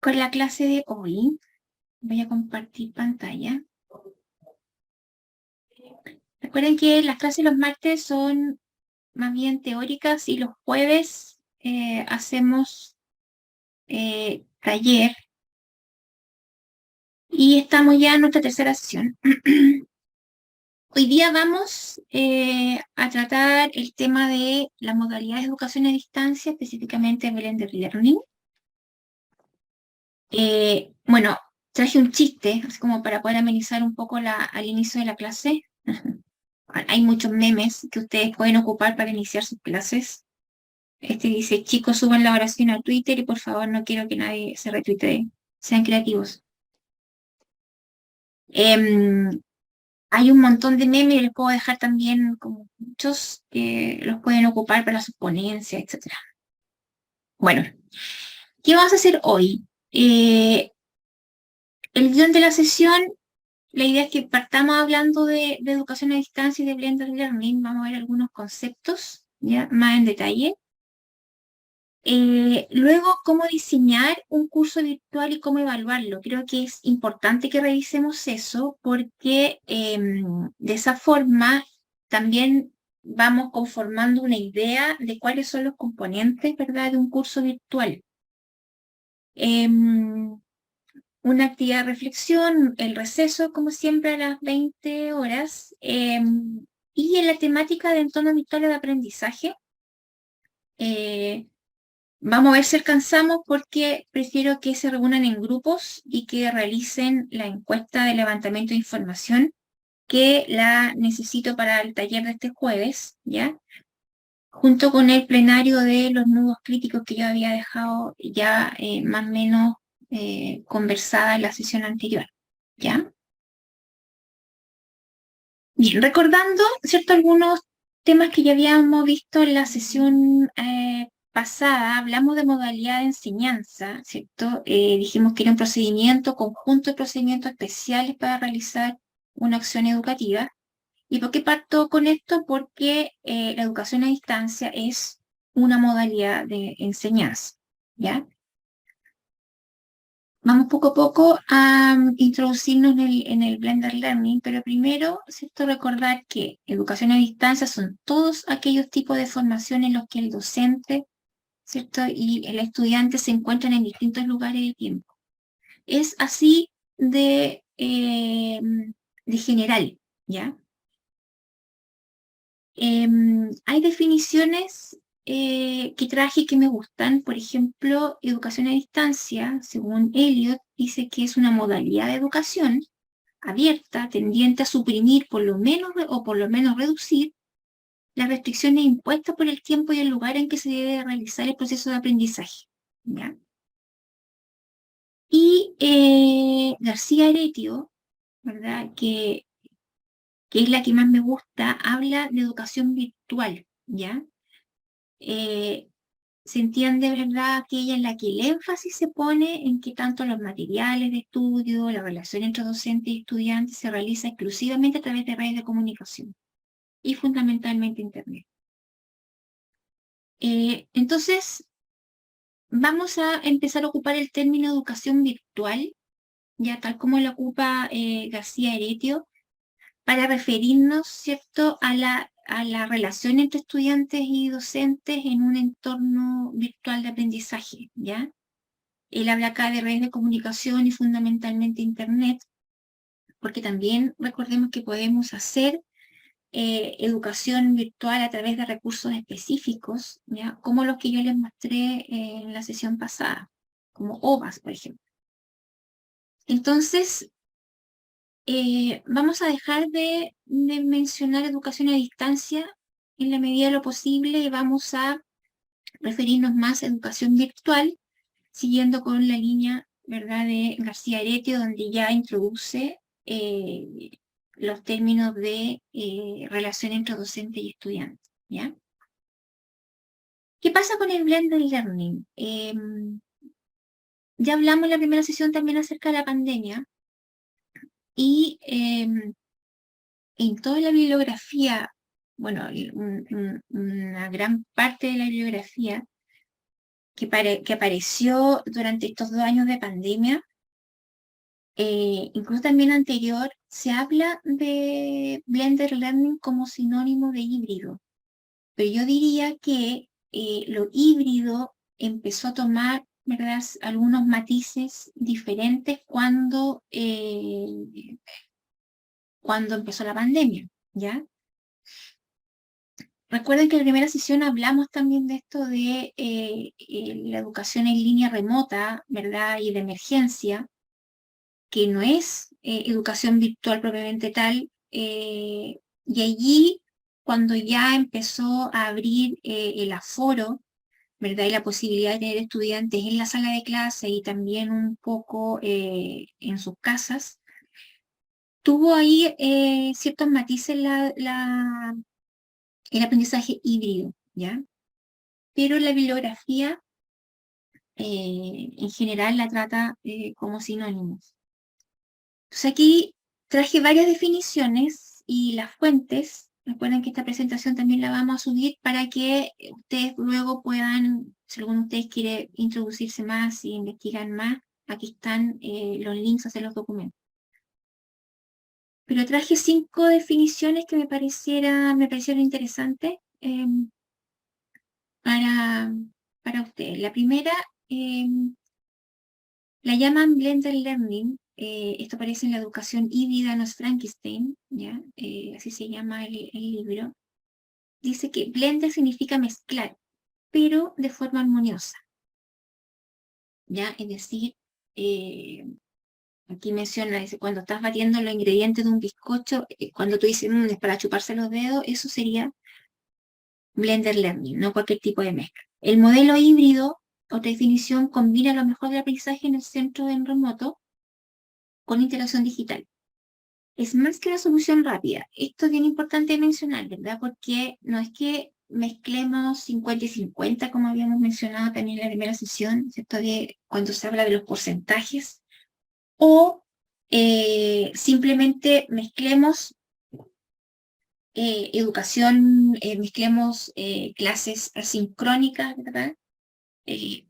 Con la clase de hoy voy a compartir pantalla. Recuerden que las clases los martes son más bien teóricas y los jueves hacemos taller. Y estamos ya en nuestra tercera sesión. Hoy día vamos a tratar el tema de la modalidad de educación a distancia, específicamente Blended Learning. Bueno, traje un chiste, así como para poder amenizar un poco al inicio de la clase. Hay muchos memes que ustedes pueden ocupar para iniciar sus clases. Este dice, chicos, suban la oración a Twitter y por favor no quiero que nadie se retuitee. Sean creativos. Hay un montón de memes y les puedo dejar también como muchos que los pueden ocupar para sus ponencias, etc. Bueno, ¿qué vamos a hacer hoy? El guión de la sesión, la idea es que partamos hablando de educación a distancia y de Blended Learning. Vamos a ver algunos conceptos ya más en detalle. Luego, cómo diseñar un curso virtual y cómo evaluarlo. Creo que es importante que revisemos eso porque de esa forma también vamos conformando una idea de cuáles son los componentes, ¿verdad?, de un curso virtual. Una actividad de reflexión, el receso, como siempre, a las 20 horas. Y en la temática de entorno virtual de aprendizaje, vamos a ver si alcanzamos porque prefiero que se reúnan en grupos y que realicen la encuesta de levantamiento de información que la necesito para el taller de este jueves, ¿ya? Junto con el plenario de los nudos críticos que yo había dejado ya más o menos conversada en la sesión anterior, ¿ya? Bien, recordando, ¿cierto?, algunos temas que ya habíamos visto en la sesión pasada. Hablamos de modalidad de enseñanza, ¿cierto? Dijimos que era un procedimiento, conjunto de procedimientos especiales para realizar una acción educativa. ¿Y por qué parto con esto? Porque la educación a distancia es una modalidad de enseñanza, ¿ya? Vamos poco a poco a introducirnos en el Blended Learning, pero primero, ¿cierto?, recordar que educación a distancia son todos aquellos tipos de formación en los que el docente, ¿cierto?, y el estudiante se encuentran en distintos lugares de tiempo. Es así de general, ¿ya? Hay definiciones que traje que me gustan. Por ejemplo, educación a distancia, según Eliot, dice que es una modalidad de educación abierta, tendiente a suprimir por lo menos o por lo menos reducir las restricciones impuestas por el tiempo y el lugar en que se debe realizar el proceso de aprendizaje, ¿ya? Y García Heretio, ¿verdad?, que es la que más me gusta, habla de educación virtual, ¿ya? Eh, Se entiende, ¿verdad?, aquella en la que el énfasis se pone en que tanto los materiales de estudio, la relación entre docentes y estudiantes se realiza exclusivamente a través de redes de comunicación y fundamentalmente Internet. Entonces, vamos a empezar a ocupar el término educación virtual, ya tal como lo ocupa García Heretio, para referirnos, ¿cierto?, a la relación entre estudiantes y docentes en un entorno virtual de aprendizaje, ¿ya? Él habla acá de redes de comunicación y fundamentalmente Internet, porque también recordemos que podemos hacer educación virtual a través de recursos específicos, ¿ya?, como los que yo les mostré en la sesión pasada, como OVAS, por ejemplo. Entonces, vamos a dejar de mencionar educación a distancia en la medida de lo posible y vamos a referirnos más a educación virtual, siguiendo con la línea, ¿verdad?, de García Heretio, donde ya introduce los términos de relación entre docente y estudiante, ¿ya? ¿Qué pasa con el Blended Learning? Ya hablamos en la primera sesión también acerca de la pandemia y en toda la bibliografía, bueno, una gran parte de la bibliografía que apareció durante estos 2 años de pandemia, incluso también anterior, se habla de Blended Learning como sinónimo de híbrido. Pero yo diría que lo híbrido empezó a tomar, ¿verdad?, algunos matices diferentes cuando empezó la pandemia, ¿ya? Recuerden que en la primera sesión hablamos también de esto de la educación en línea remota, ¿verdad?, y de emergencia, que no es educación virtual propiamente tal, y allí, cuando ya empezó a abrir el aforo, ¿verdad?, y la posibilidad de tener estudiantes en la sala de clase y también un poco en sus casas, tuvo ahí ciertos matices el aprendizaje híbrido, ¿ya? Pero la bibliografía en general la trata como sinónimos. Entonces aquí traje varias definiciones y las fuentes. Recuerden que esta presentación también la vamos a subir para que ustedes luego puedan, si alguno de ustedes quiere introducirse más y investigar más, aquí están los links hacia los documentos. Pero traje 5 definiciones que me parecieron interesantes para ustedes. La primera la llaman Blended Learning. Esto aparece en la educación híbrida, no es Frankenstein, ¿ya? Así se llama el libro. Dice que blender significa mezclar, pero de forma armoniosa, ¿ya? Es decir, aquí menciona, dice, cuando estás batiendo los ingredientes de un bizcocho, cuando tú dices, es para chuparse los dedos, eso sería Blended Learning, no cualquier tipo de mezcla. El modelo híbrido, otra definición, combina lo mejor del aprendizaje en el centro en remoto con interacción digital. Es más que una solución rápida. Esto es bien importante mencionar, ¿verdad? Porque no es que mezclemos 50 y 50, como habíamos mencionado también en la primera sesión, ¿cierto? Cuando se habla de los porcentajes, o simplemente mezclemos educación, mezclemos clases asincrónicas, ¿verdad?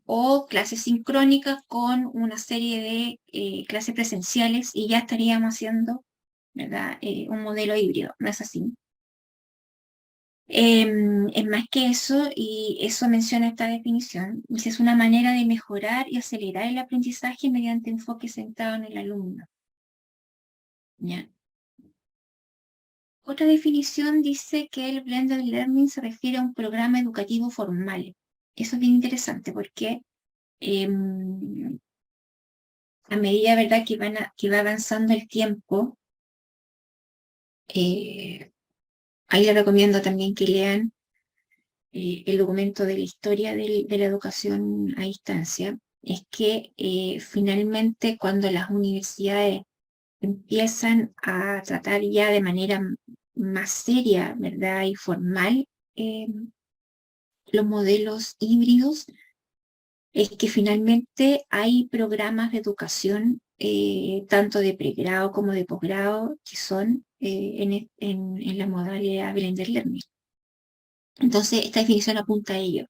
O clases sincrónicas con una serie de clases presenciales y ya estaríamos haciendo, ¿verdad? Un modelo híbrido, no es así. Es más que eso, y eso menciona esta definición, dice, es una manera de mejorar y acelerar el aprendizaje mediante enfoque centrado en el alumno. ¿Ya? Otra definición dice que el Blended Learning se refiere a un programa educativo formal. Eso es bien interesante porque a medida, ¿verdad?, que va avanzando el tiempo, ahí les recomiendo también que lean el documento de la historia de la educación a distancia, es que finalmente cuando las universidades empiezan a tratar ya de manera más seria, ¿verdad?, y formal, los modelos híbridos, es que finalmente hay programas de educación, tanto de pregrado como de posgrado, que son en la modalidad Blended Learning. Entonces, esta definición apunta a ello.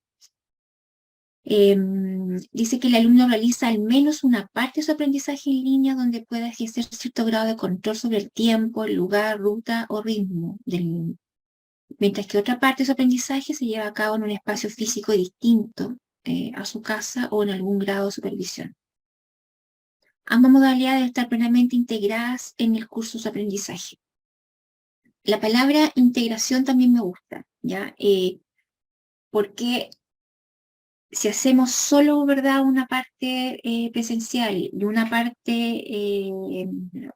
Dice que el alumno realiza al menos una parte de su aprendizaje en línea donde pueda ejercer cierto grado de control sobre el tiempo, el lugar, ruta o ritmo del mismo. Mientras que otra parte de su aprendizaje se lleva a cabo en un espacio físico distinto a su casa o en algún grado de supervisión. Ambas modalidades deben estar plenamente integradas en el curso de su aprendizaje. La palabra integración también me gusta, ¿ya? Porque si hacemos solo, ¿verdad?, una parte presencial y una parte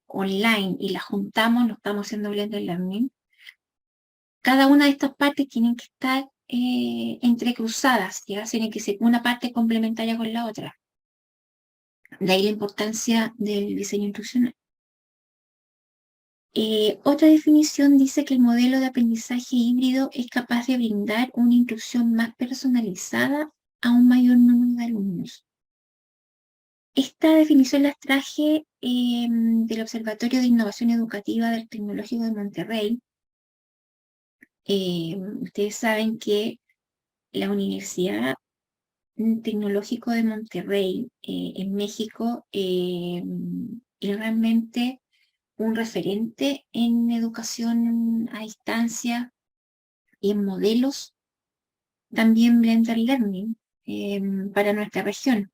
online y la juntamos, no estamos haciendo Blended Learning, cada una de estas partes tienen que estar entrecruzadas, ¿ya? Tienen que ser una parte complementaria con la otra. De ahí la importancia del diseño instruccional. Otra definición dice que el modelo de aprendizaje híbrido es capaz de brindar una instrucción más personalizada a un mayor número de alumnos. Esta definición la traje del Observatorio de Innovación Educativa del Tecnológico de Monterrey. Ustedes saben que la universidad Tecnológico de Monterrey, en México, es realmente un referente en educación a distancia y en modelos, también Blended Learning, para nuestra región.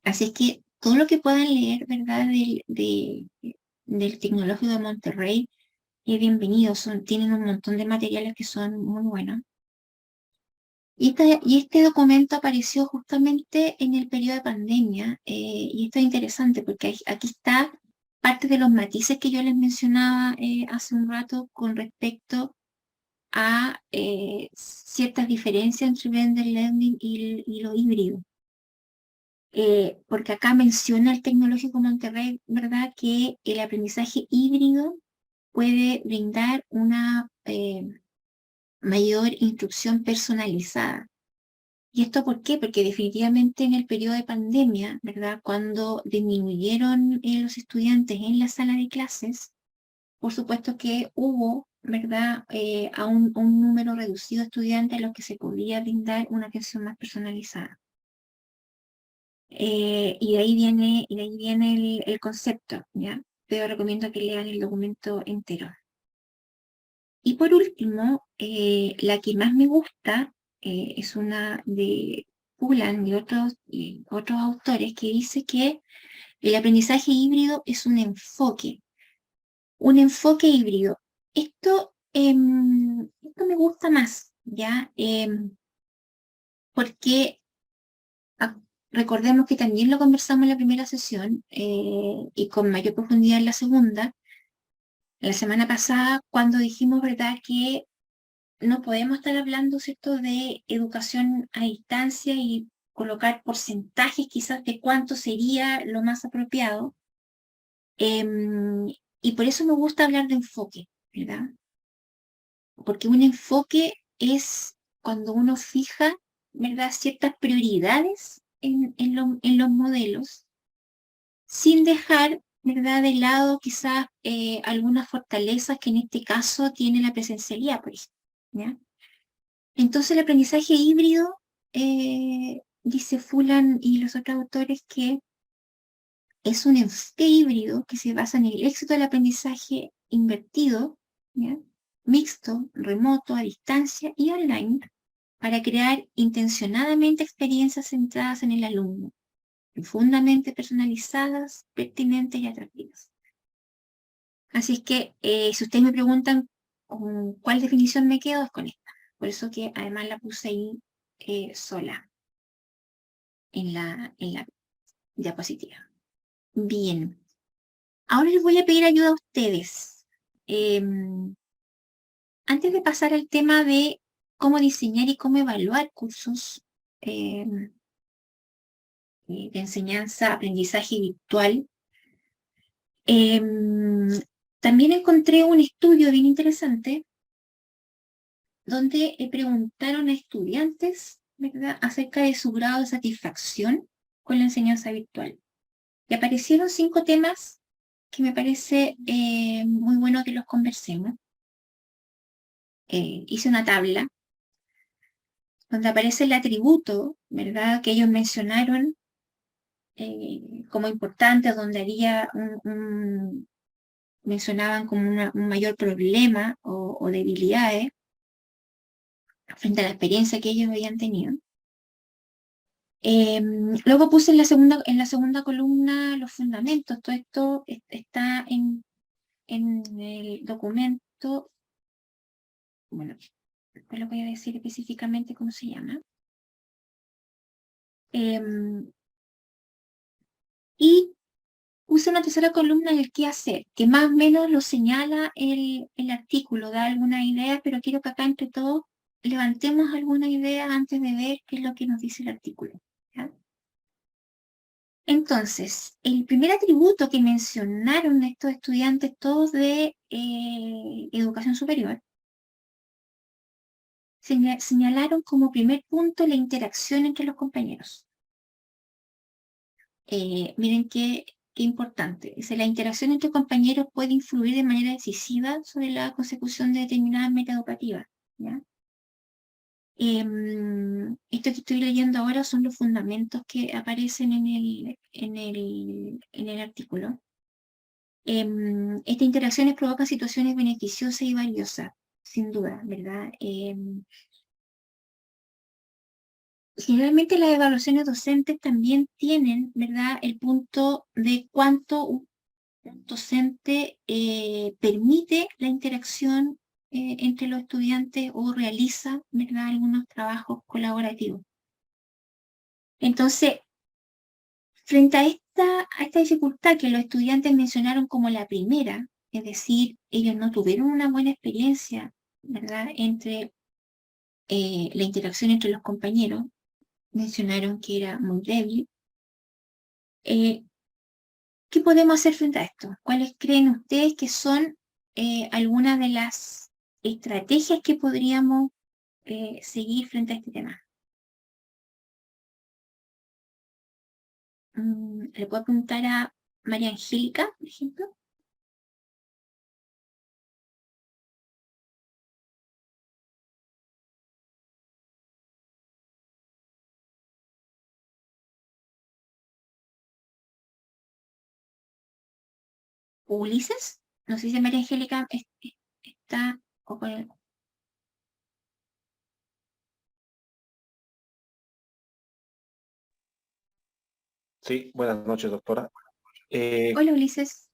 Así es que todo lo que puedan leer, ¿verdad?, del Tecnológico de Monterrey es bienvenido. Tienen un montón de materiales que son muy buenos. Y este documento apareció justamente en el periodo de pandemia, y esto es interesante porque aquí está parte de los matices que yo les mencionaba hace un rato con respecto a ciertas diferencias entre blended learning y lo híbrido. Porque acá menciona el Tecnológico Monterrey, ¿verdad?, que el aprendizaje híbrido puede brindar una mayor instrucción personalizada. ¿Y esto por qué? Porque definitivamente en el periodo de pandemia, ¿verdad?, cuando disminuyeron los estudiantes en la sala de clases, por supuesto que hubo, ¿verdad?, a un número reducido de estudiantes a los que se podía brindar una atención más personalizada. Y de ahí viene el concepto, ¿ya? Pero recomiendo que lean el documento entero. Y por último, la que más me gusta es una de Ulan y otros autores que dice que el aprendizaje híbrido es un enfoque híbrido. Esto me gusta más, ¿ya? Porque ah, recordemos que también lo conversamos en la primera sesión y con mayor profundidad en la segunda, la semana pasada, cuando dijimos, ¿verdad?, que no podemos estar hablando, ¿cierto?, de educación a distancia y colocar porcentajes quizás de cuánto sería lo más apropiado. Y por eso me gusta hablar de enfoque, ¿verdad? Porque un enfoque es cuando uno fija, ¿verdad?, ciertas prioridades en los modelos, sin dejar, ¿verdad?, de lado quizás algunas fortalezas que en este caso tiene la presencialidad, por ejemplo, ¿ya? Entonces el aprendizaje híbrido, dice Fulan y los otros autores, que es un enfoque híbrido que se basa en el éxito del aprendizaje invertido, ¿ya?, mixto, remoto, a distancia y online, para crear intencionadamente experiencias centradas en el alumno, profundamente personalizadas, pertinentes y atractivas. Así es que si ustedes me preguntan con cuál definición me quedo, es con esta. Por eso que además la puse ahí sola en la diapositiva. Bien, ahora les voy a pedir ayuda a ustedes. Antes de pasar al tema de cómo diseñar y cómo evaluar cursos de enseñanza, aprendizaje virtual, también encontré un estudio bien interesante donde preguntaron a estudiantes, ¿verdad?, acerca de su grado de satisfacción con la enseñanza virtual. Y aparecieron 5 temas que me parece muy bueno que los conversemos. Hice una tabla donde aparece el atributo, ¿verdad?, que ellos mencionaron como importante, donde había mencionaban como un mayor problema o debilidades frente a la experiencia que ellos habían tenido. Luego puse en la segunda columna los fundamentos. Todo esto está en el documento. Bueno, después lo voy a decir específicamente cómo se llama. Y puse una tercera columna en el qué hacer, que más o menos lo señala el artículo, da alguna idea, pero quiero que acá entre todos levantemos alguna idea antes de ver qué es lo que nos dice el artículo, ¿ya? Entonces, el primer atributo que mencionaron estos estudiantes, todos de educación superior, señalaron como primer punto la interacción entre los compañeros. Miren qué importante. Dice, la interacción entre compañeros puede influir de manera decisiva sobre la consecución de determinadas metas educativas, ¿ya? Esto que estoy leyendo ahora son los fundamentos que aparecen en el artículo. Estas interacciones provocan situaciones beneficiosas y valiosas, sin duda, ¿verdad? Generalmente las evaluaciones docentes también tienen, ¿verdad?, el punto de cuánto un docente permite la interacción entre los estudiantes o realiza, ¿verdad?, algunos trabajos colaborativos. Entonces, frente a esta dificultad que los estudiantes mencionaron como la primera, es decir, ellos no tuvieron una buena experiencia, ¿verdad?, entre la interacción entre los compañeros, mencionaron que era muy débil. ¿Qué podemos hacer frente a esto? ¿Cuáles creen ustedes que son algunas de las estrategias que podríamos seguir frente a este tema? ¿Le puedo preguntar a María Angélica, por ejemplo? ¿O Ulises? No sé si María Angélica está o con el... Sí, buenas noches, doctora. Eh, Hola, Ulises.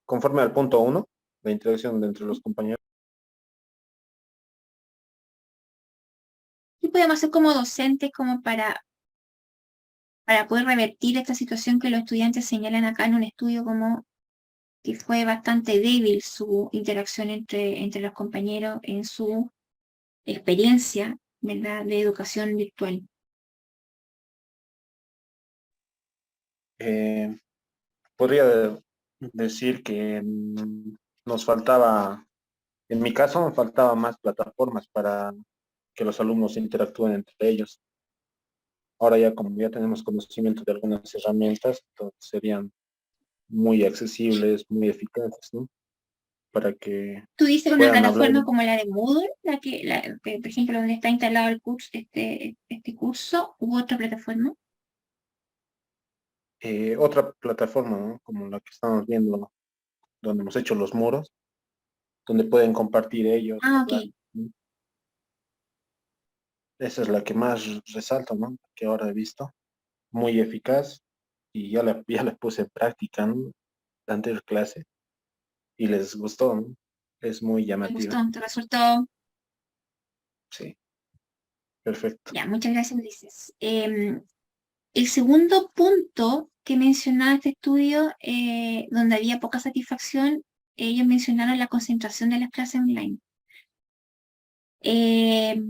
Conforme al punto uno, la interacción entre los compañeros, ¿Qué podemos hacer como docentes como para poder revertir esta situación que los estudiantes señalan acá en un estudio como que fue bastante débil su interacción entre los compañeros en su experiencia, ¿verdad?, de educación virtual? eh, podría decir que nos faltaba, en mi caso, nos faltaba más plataformas para que los alumnos interactúen entre ellos. Ahora ya como ya tenemos conocimiento de algunas herramientas, entonces serían muy accesibles, muy eficaces, ¿no? Para que Tú dices una puedan hablar. plataforma como la de Moodle, por ejemplo, donde está instalado el curso, este curso, u otra plataforma. Otra plataforma, ¿no? Como la que estamos viendo, donde hemos hecho los muros, donde pueden compartir ellos, Ah, ok. hablar, ¿no? Esa es la que más resalto, ¿no? Que ahora he visto. Muy eficaz y ya la puse en práctica, ¿no? La anterior clase y les gustó, ¿no? Es muy Me gustó, llamativa. te resultó. Sí, perfecto. Ya, muchas gracias, Ulises. El segundo punto que mencionaba este estudio, donde había poca satisfacción, ellos mencionaron la concentración de las clases online. Eh,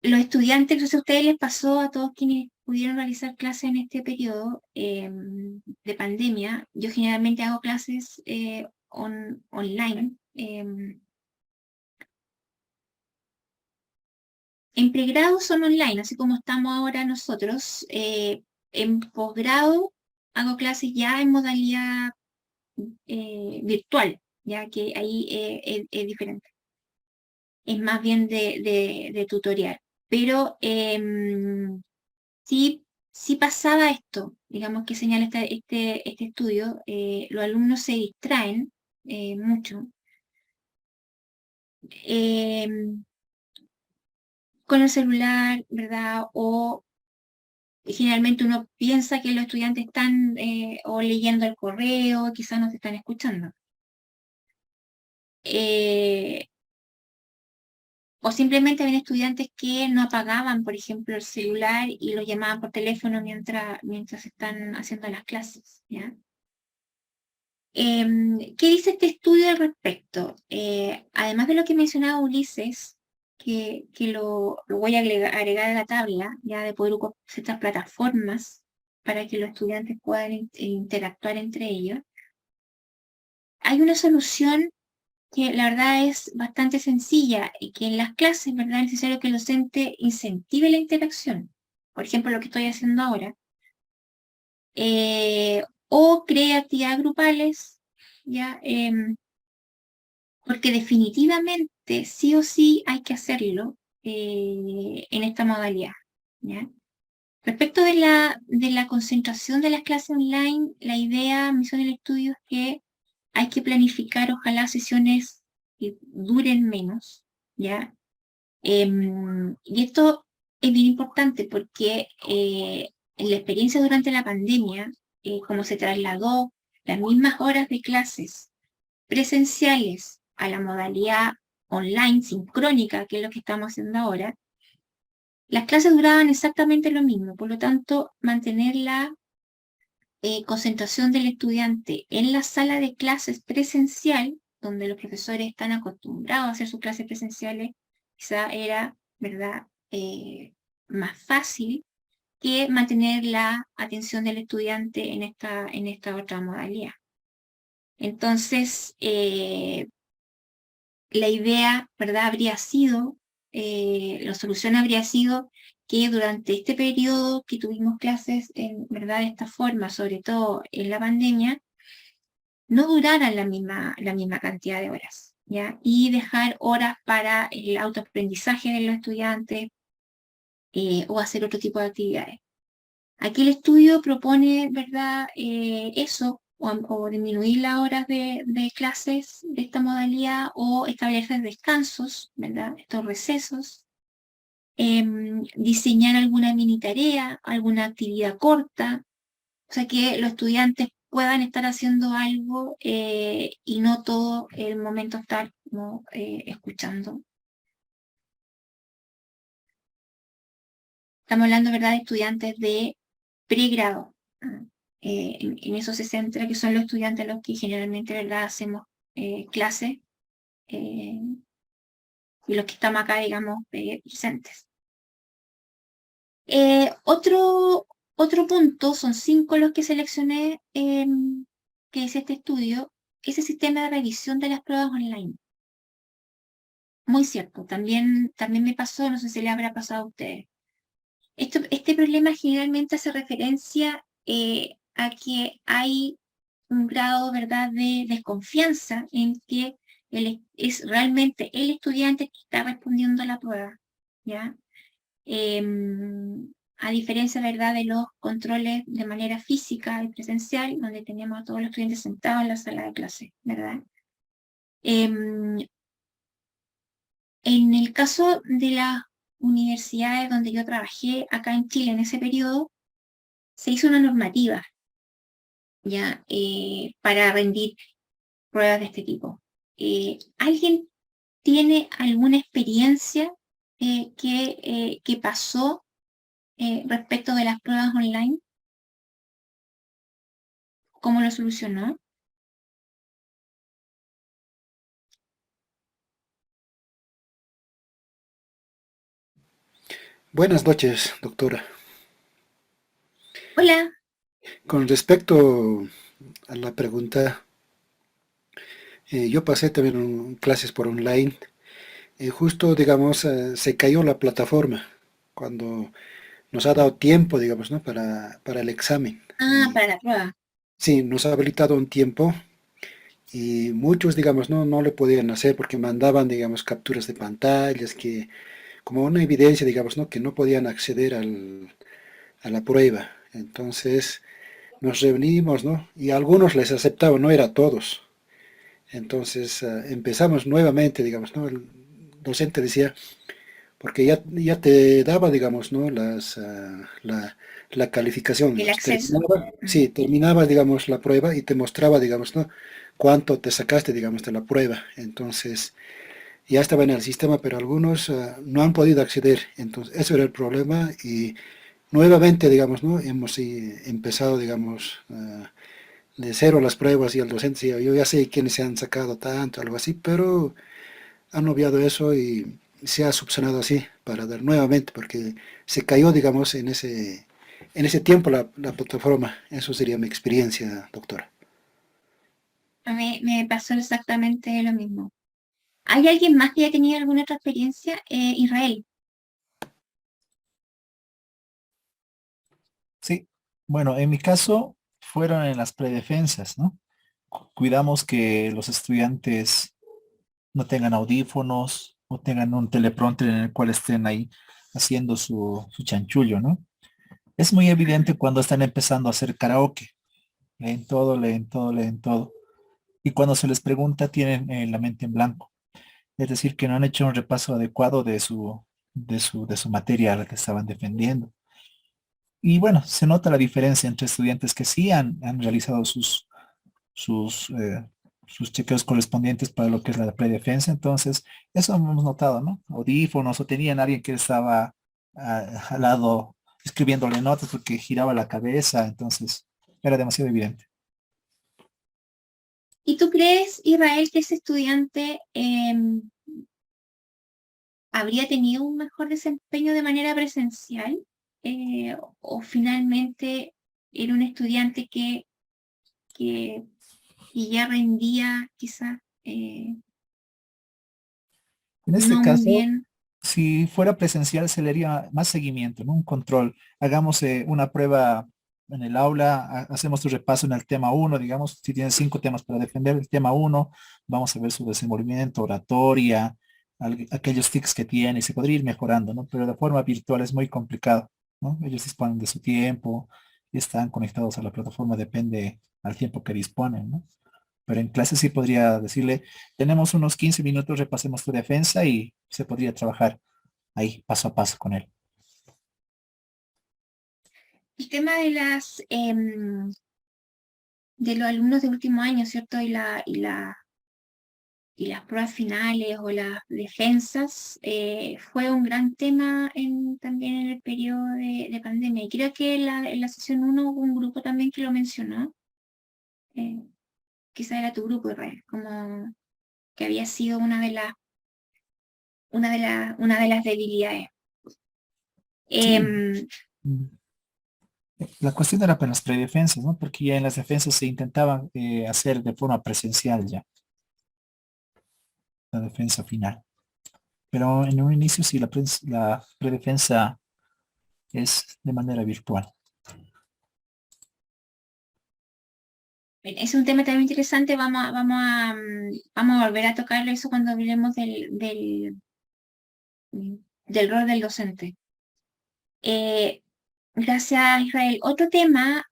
los estudiantes, no sé si a ustedes les pasó a todos quienes pudieron realizar clases en este periodo de pandemia. Yo generalmente hago clases online. En pregrado son online, así como estamos ahora nosotros. En posgrado hago clases ya en modalidad virtual, ya que ahí es diferente. Es más bien de tutorial. Pero sí pasaba esto, digamos que señala este estudio, los alumnos se distraen mucho eh, con el celular, ¿verdad? O generalmente uno piensa que los estudiantes están o leyendo el correo, quizás no se están escuchando. Eh, o simplemente había estudiantes que no apagaban, por ejemplo, el celular y lo llamaban por teléfono mientras están haciendo las clases, ¿ya? ¿Qué dice este estudio al respecto? Además de lo que mencionaba Ulises, que lo voy a agregar a la tabla, ya de poder ocupar ciertas plataformas para que los estudiantes puedan interactuar entre ellos, hay una solución que la verdad es bastante sencilla y que en las clases, ¿verdad?, es necesario que el docente incentive la interacción. Por ejemplo, lo que estoy haciendo ahora. O cree actividades grupales, ¿ya? Porque definitivamente, sí o sí, hay que hacerlo. en esta modalidad, ¿ya? Respecto de la concentración de las clases online, la idea, misión del estudio es que hay que planificar, ojalá, sesiones que duren menos, ¿ya? Y esto es bien importante porque en la experiencia durante la pandemia, como se trasladó las mismas horas de clases presenciales a la modalidad online sincrónica, que es lo que estamos haciendo ahora, las clases duraban exactamente lo mismo. Por lo tanto, mantener la concentración del estudiante en la sala de clases presencial, donde los profesores están acostumbrados a hacer sus clases presenciales, quizá era, ¿verdad?, más fácil que mantener la atención del estudiante en esta otra modalidad. Entonces, la idea, ¿verdad?, habría sido, la solución habría sido que durante este periodo que tuvimos clases, ¿verdad?, de esta forma, sobre todo en la pandemia, no duraran la misma cantidad de horas, ¿ya? Y dejar horas para el autoaprendizaje de los estudiantes o hacer otro tipo de actividades. Aquí el estudio propone, ¿verdad?, eso, o disminuir las horas de clases de esta modalidad o establecer descansos, ¿verdad?, estos recesos, diseñar alguna mini tarea, alguna actividad corta, o sea, que los estudiantes puedan estar haciendo algo y no todo el momento estar como, escuchando. Estamos hablando, ¿verdad?, de estudiantes de pregrado. En eso se centra, que son los estudiantes a los que generalmente, ¿verdad?, hacemos clases y los que estamos acá, digamos, presentes. Otro punto, son 5 los que seleccioné, que es este estudio, ese sistema de revisión de las pruebas online. Muy cierto, también me pasó, no sé si le habrá pasado a ustedes. Este problema generalmente hace referencia a que hay un grado, ¿verdad?, de desconfianza en que es realmente el estudiante que está respondiendo a la prueba, ¿ya? A diferencia, ¿verdad?, de los controles de manera física y presencial, donde tenemos a todos los estudiantes sentados en la sala de clase, ¿verdad? En el caso de las universidades donde yo trabajé acá en Chile en ese periodo, se hizo una normativa ya para rendir pruebas de este tipo. ¿Alguien tiene alguna experiencia que pasó respecto de las pruebas online? ¿Cómo lo solucionó? Buenas noches, doctora. Hola. Con respecto a la pregunta, yo pasé también clases por online. Justo, digamos, se cayó la plataforma cuando nos ha dado tiempo, digamos, ¿no? Para el examen. Ah, Y para la prueba. sí, nos ha habilitado un tiempo y muchos, digamos, no le podían hacer porque mandaban, digamos, capturas de pantallas, que como una evidencia, digamos, ¿no? Que no podían acceder a la prueba. Entonces nos reunimos, ¿no? Y a algunos les aceptaba, no era a todos. Entonces empezamos nuevamente, digamos, ¿no? El docente decía, porque ya te daba, digamos, ¿no? La calificación, El digamos, acceso. terminaba, sí, terminaba, digamos, la prueba y te mostraba, digamos, ¿no? Cuánto te sacaste, digamos, de la prueba. Entonces, ya estaba en el sistema, pero algunos no han podido acceder. Entonces, eso era el problema y nuevamente, digamos, ¿no? Hemos empezado, digamos, de cero las pruebas y el docente decía, yo ya sé quiénes se han sacado tanto, algo así, pero han obviado eso y se ha subsanado así para dar nuevamente, porque se cayó, digamos, en ese tiempo la plataforma. Eso sería mi experiencia, doctora. A mí me pasó exactamente lo mismo. ¿Hay alguien más que haya tenido alguna otra experiencia? Israel. Sí, bueno, en mi caso fueron en las predefensas, ¿no? Cuidamos que los estudiantes no tengan audífonos o tengan un teleprompter en el cual estén ahí haciendo su chanchullo, ¿no? Es muy evidente cuando están empezando a hacer karaoke. Leen todo, leen todo, leen todo. Y cuando se les pregunta, tienen la mente en blanco. Es decir, que no han hecho un repaso adecuado de su materia a la que estaban defendiendo. Y bueno, se nota la diferencia entre estudiantes que sí han realizado sus, eh, sus chequeos correspondientes para lo que es la predefensa. Entonces, eso hemos notado, ¿no? Audífonos o tenían alguien que estaba al lado escribiéndole notas porque giraba la cabeza. Entonces, era demasiado evidente. ¿Y tú crees, Israel, que ese estudiante habría tenido un mejor desempeño de manera presencial? ¿O finalmente era un estudiante que ya rendía quizás En este no muy caso, bien? si fuera presencial, se le haría más seguimiento, ¿no? Un control. Hagamos una prueba en el aula, hacemos tu repaso en el tema uno, digamos, si tienes 5 temas para defender el tema uno, vamos a ver su desenvolvimiento, oratoria, aquellos tics que tiene, y se podría ir mejorando, ¿no? Pero de forma virtual es muy complicado, ¿no? Ellos disponen de su tiempo y están conectados a la plataforma, depende al tiempo que disponen, ¿no? Pero en clase sí podría decirle, tenemos unos 15 minutos, repasemos tu defensa y se podría trabajar ahí, paso a paso con él. El tema de los alumnos de último año, ¿cierto? Y las pruebas finales o las defensas fue un gran tema también en el periodo de pandemia. Y creo que en la sesión 1 hubo un grupo también que lo mencionó. Quizá era tu grupo, Israel, como que había sido una de las debilidades. Sí. Em, Mm. La cuestión era para las predefensas, ¿no? Porque ya en las defensas se intentaba hacer de forma presencial ya, la defensa final. Pero en un inicio sí, la predefensa es de manera virtual. es un tema también interesante, vamos a volver a tocarlo eso cuando hablemos del rol del docente. Gracias, Israel. Otro tema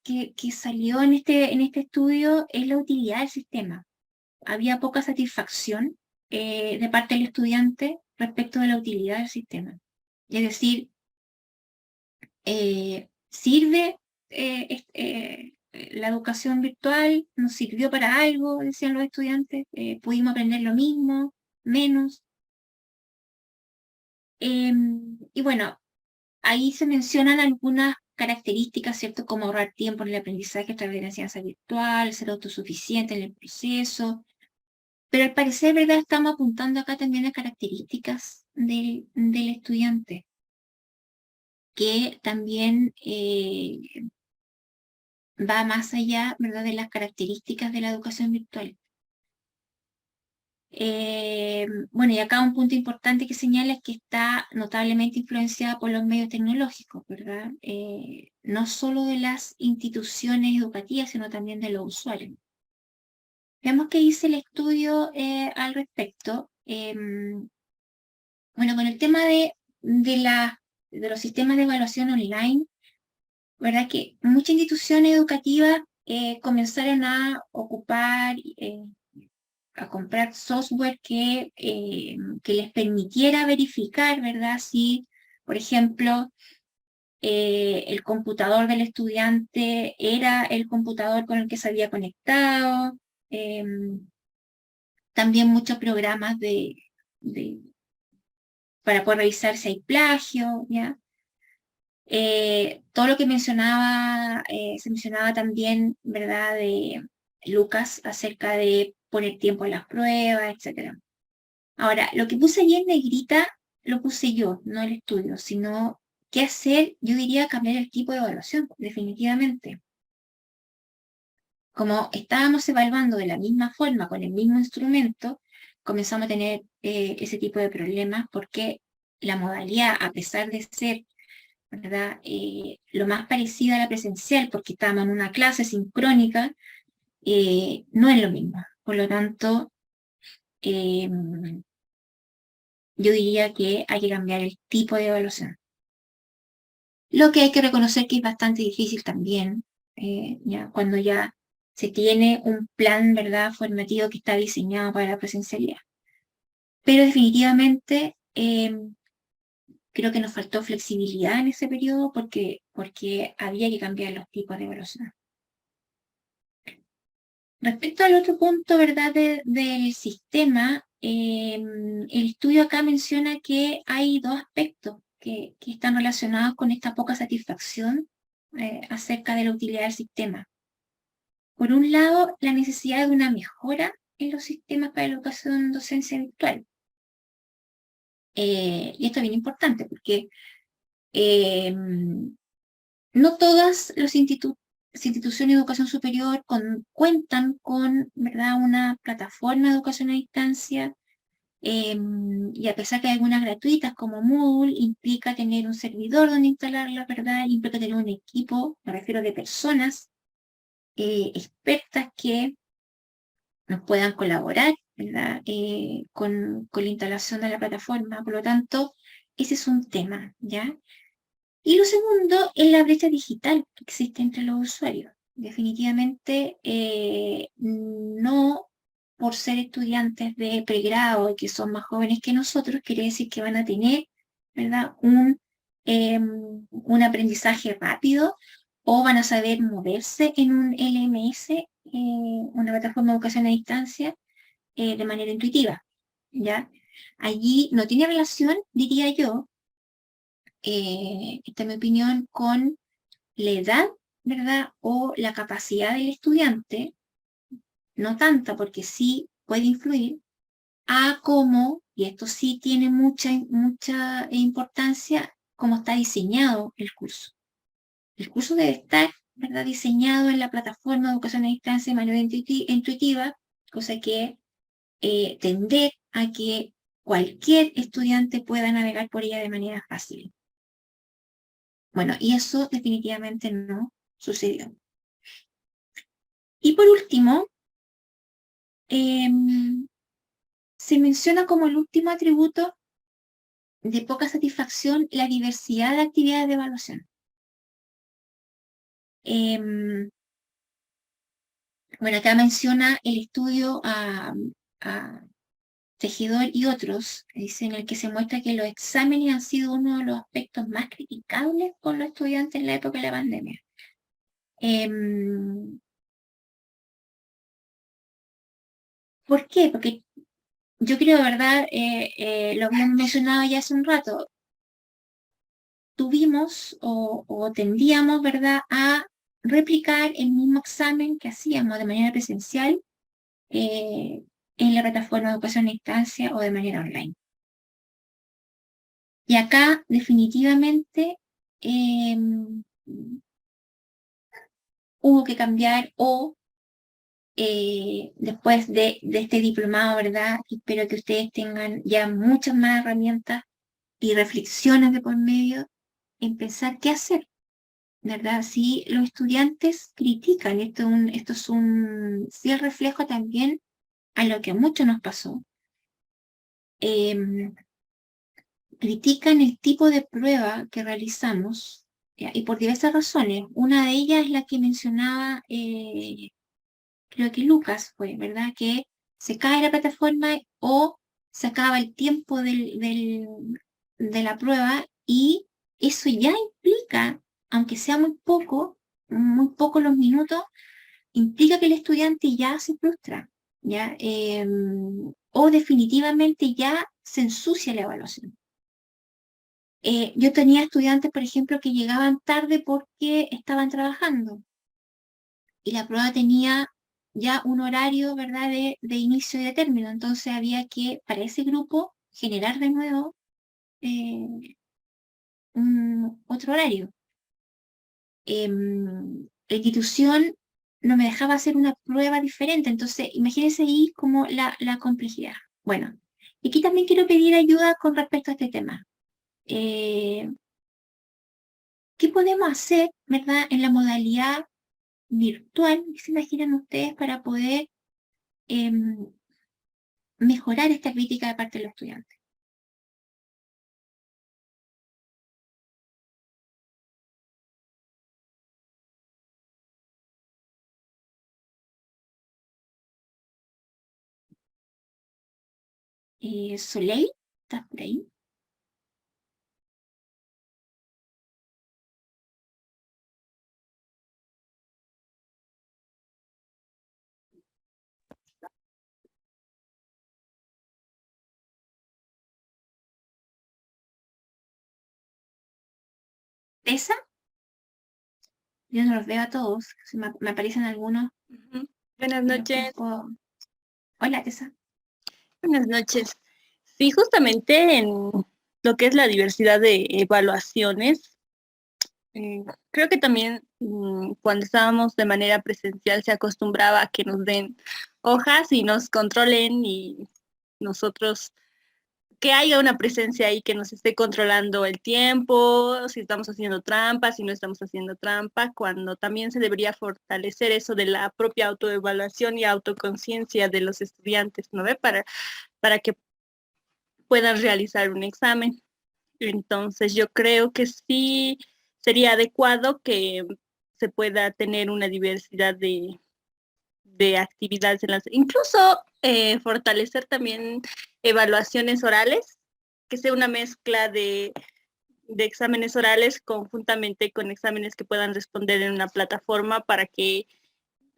que salió en este estudio es la utilidad del sistema. Había poca satisfacción de parte del estudiante respecto de la utilidad del sistema. Es decir, ¿sirve la educación virtual? ¿Nos sirvió para algo? Decían los estudiantes. ¿Pudimos aprender lo mismo? ¿Menos? Y bueno, ahí se mencionan algunas características, ¿cierto? Como ahorrar tiempo en el aprendizaje a través de la enseñanza virtual, ser autosuficiente en el proceso. Pero al parecer, ¿verdad? Estamos apuntando acá también a características del estudiante, que también va más allá, ¿verdad? De las características de la educación virtual. Bueno, y acá un punto importante que señala es que está notablemente influenciada por los medios tecnológicos, ¿verdad? No solo de las instituciones educativas, sino también de los usuarios. Veamos qué dice el estudio al respecto. Bueno, con el tema de los sistemas de evaluación online, ¿verdad? Que muchas instituciones educativas comenzaron a ocupar a comprar software que les permitiera verificar, ¿verdad? Si, por ejemplo, el computador del estudiante era el computador con el que se había conectado. También muchos programas para poder revisar si hay plagio, ¿ya? Todo lo que mencionaba, se mencionaba también, ¿verdad? De Lucas acerca de poner tiempo en las pruebas, etc. Ahora, lo que puse allí en negrita lo puse yo, no el estudio, sino qué hacer, yo diría cambiar el tipo de evaluación, definitivamente. Como estábamos evaluando de la misma forma, con el mismo instrumento, comenzamos a tener ese tipo de problemas porque la modalidad, a pesar de ser, ¿verdad? Lo más parecida a la presencial, porque estábamos en una clase sincrónica, no es lo mismo. Por lo tanto, yo diría que hay que cambiar el tipo de evaluación. Lo que hay que reconocer que es bastante difícil también, ya, cuando ya se tiene un plan, ¿verdad?, formativo que está diseñado para la presencialidad. Pero definitivamente creo que nos faltó flexibilidad en ese periodo porque había que cambiar los tipos de evaluación. Respecto al otro punto, ¿verdad?, del sistema, el estudio acá menciona que hay dos aspectos que están relacionados con esta poca satisfacción acerca de la utilidad del sistema. Por un lado, la necesidad de una mejora en los sistemas para la educación docencia virtual. Y esto es bien importante porque no todas las instituciones de educación superior cuentan con, ¿verdad?, una plataforma de educación a distancia, y a pesar que hay algunas gratuitas como Moodle, implica tener un servidor donde instalarla, ¿verdad?, implica tener un equipo, me refiero de personas expertas que nos puedan colaborar, ¿verdad?, con la instalación de la plataforma. Por lo tanto, ese es un tema, ¿ya? Y lo segundo es la brecha digital que existe entre los usuarios. Definitivamente, no por ser estudiantes de pregrado y que son más jóvenes que nosotros, quiere decir que van a tener, ¿verdad?, un aprendizaje rápido o van a saber moverse en un LMS, una plataforma de educación a distancia, de manera intuitiva, ¿ya? Allí no tiene relación, diría yo, esta es mi opinión, con la edad, ¿verdad?, o la capacidad del estudiante, no tanta porque sí puede influir, a cómo, y esto sí tiene mucha importancia, cómo está diseñado el curso. El curso debe estar, ¿verdad?, diseñado en la plataforma de educación a distancia de manera intuitiva, cosa que tender a que cualquier estudiante pueda navegar por ella de manera fácil. Bueno, y eso definitivamente no sucedió. Y por último, se menciona como el último atributo de poca satisfacción la diversidad de actividades de evaluación. Bueno, acá menciona el estudio a Tejedor y otros, dice, en el que se muestra que los exámenes han sido uno de los aspectos más criticables por los estudiantes en la época de la pandemia. ¿Por qué? Porque yo creo, de verdad, lo habíamos mencionado ya hace un rato, tuvimos o tendíamos, ¿verdad?, a replicar el mismo examen que hacíamos de manera presencial en la plataforma de educación a distancia o de manera online. Y acá, definitivamente, hubo que cambiar o después de este diplomado, ¿verdad? Espero que ustedes tengan ya muchas más herramientas y reflexiones de por medio en pensar qué hacer, ¿verdad? Si los estudiantes critican, esto es un fiel reflejo también a lo que a muchos nos pasó, critican el tipo de prueba que realizamos, ¿ya?, y por diversas razones. Una de ellas es la que mencionaba, creo que Lucas fue, ¿verdad?, que se cae la plataforma o se acaba el tiempo de la prueba y eso ya implica, aunque sea muy poco los minutos, implica que el estudiante ya se frustra, ¿ya? O definitivamente ya se ensucia la evaluación. Yo tenía estudiantes, por ejemplo, que llegaban tarde porque estaban trabajando y la prueba tenía ya un horario, ¿verdad?, de inicio y de término. Entonces había que, para ese grupo, generar de nuevo otro horario. La institución no me dejaba hacer una prueba diferente. Entonces, imagínense ahí como la complejidad. Bueno, y aquí también quiero pedir ayuda con respecto a este tema. ¿Qué podemos hacer, verdad, en la modalidad virtual, que se imaginan ustedes, para poder mejorar esta crítica de parte de los estudiantes? Soleil, ¿estás por ahí? ¿Tessa? Yo no los veo a todos, me aparecen algunos. Ujú. Buenas pero noches. tampoco- Hola, Tessa. Buenas noches. Sí, justamente en lo que es la diversidad de evaluaciones, creo que también cuando estábamos de manera presencial se acostumbraba a que nos den hojas y nos controlen y nosotros que haya una presencia ahí que nos esté controlando el tiempo, si estamos haciendo trampa, si no estamos haciendo trampa, cuando también se debería fortalecer eso de la propia autoevaluación y autoconciencia de los estudiantes, ¿no ve? Para que puedan realizar un examen. Entonces yo creo que sí sería adecuado que se pueda tener una diversidad de actividades en las, incluso fortalecer también evaluaciones orales, que sea una mezcla de exámenes orales conjuntamente con exámenes que puedan responder en una plataforma para que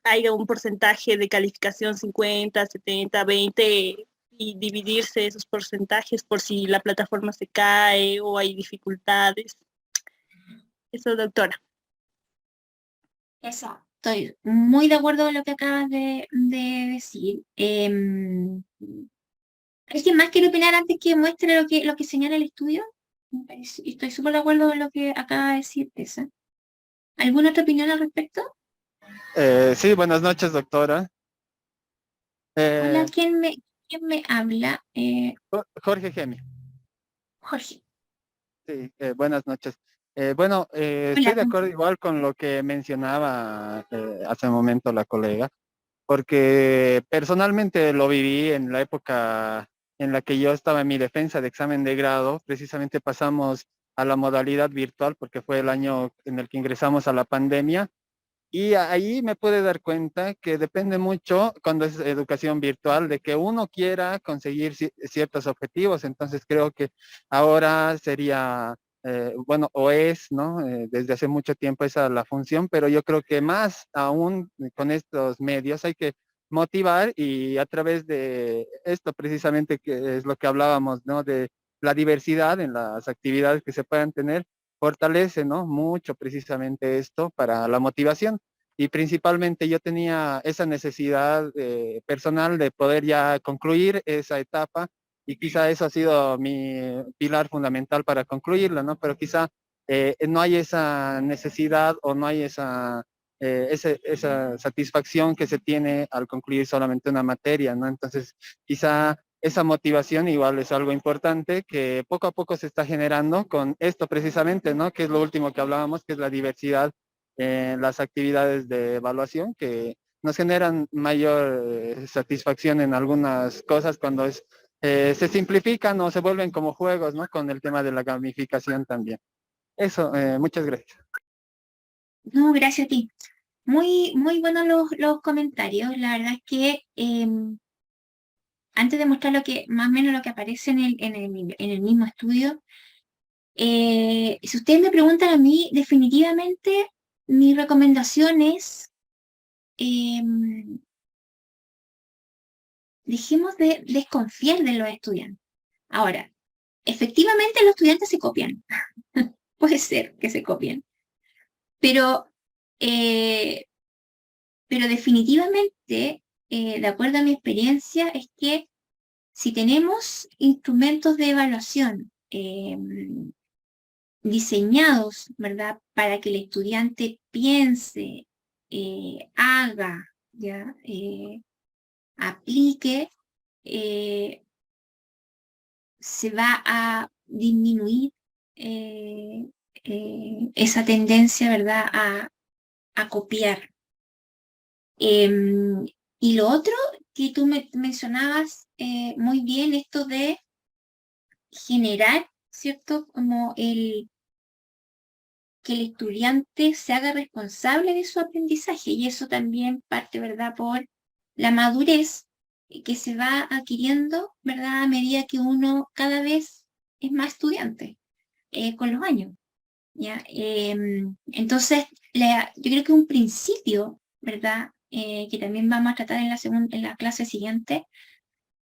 haya un porcentaje de calificación 50, 70, 20 y dividirse esos porcentajes por si la plataforma se cae o hay dificultades. Eso, doctora. Eso, estoy muy de acuerdo con lo que acabas de decir. ¿Alguien más quiere opinar antes que muestre lo que señala el estudio? Estoy súper de acuerdo con lo que acaba de decir Tessa. ¿Alguna otra opinión al respecto? Sí, buenas noches, doctora. Hola, Eh, quién me habla? Jorge Gemi. Jorge. Sí, buenas noches. Estoy Hola, de acuerdo igual con lo que mencionaba hace un momento la colega, porque personalmente lo viví en la época en la que yo estaba en mi defensa de examen de grado. Precisamente pasamos a la modalidad virtual porque fue el año en el que ingresamos a la pandemia. Y ahí me puede dar cuenta que depende mucho cuando es educación virtual de que uno quiera conseguir ciertos objetivos. Entonces creo que ahora sería, bueno, o es, ¿no? Desde hace mucho tiempo esa la función, pero yo creo que más aún con estos medios hay que motivar y a través de esto precisamente que es lo que hablábamos, ¿no? De la diversidad en las actividades que se puedan tener fortalece, ¿no? Mucho precisamente esto para la motivación. Y principalmente yo tenía esa necesidad personal de poder ya concluir esa etapa y quizá eso ha sido mi pilar fundamental para concluirla, ¿no? Pero quizá no hay esa necesidad o no hay esa satisfacción que se tiene al concluir solamente una materia, ¿no? Entonces, quizá esa motivación igual es algo importante que poco a poco se está generando con esto precisamente, ¿no? Que es lo último que hablábamos, que es la diversidad en las actividades de evaluación que nos generan mayor satisfacción en algunas cosas cuando se simplifican o se vuelven como juegos, ¿no? Con el tema de la gamificación también. Eso, muchas gracias. no, gracias a ti. Muy buenos los comentarios. La verdad es que antes de mostrar lo que, más o menos lo que aparece en el mismo estudio, si ustedes me preguntan a mí, definitivamente mi recomendación es dejemos de desconfiar de los estudiantes. Ahora, efectivamente los estudiantes se copian. Puede ser que se copien. Pero, eh, pero definitivamente, de acuerdo a mi experiencia, es que si tenemos instrumentos de evaluación diseñados, ¿verdad? Para que el estudiante piense, haga, ¿ya? Aplique, eh, se va a disminuir esa tendencia, ¿verdad? A copiar. Y lo otro que tú me mencionabas muy bien, esto de generar, ¿cierto? Como que el estudiante se haga responsable de su aprendizaje y eso también parte, ¿verdad? Por la madurez que se va adquiriendo, ¿verdad? A medida que uno cada vez es más estudiante con los años, ¿ya? Entonces, yo creo que un principio, ¿verdad? Que también vamos a tratar en la clase siguiente,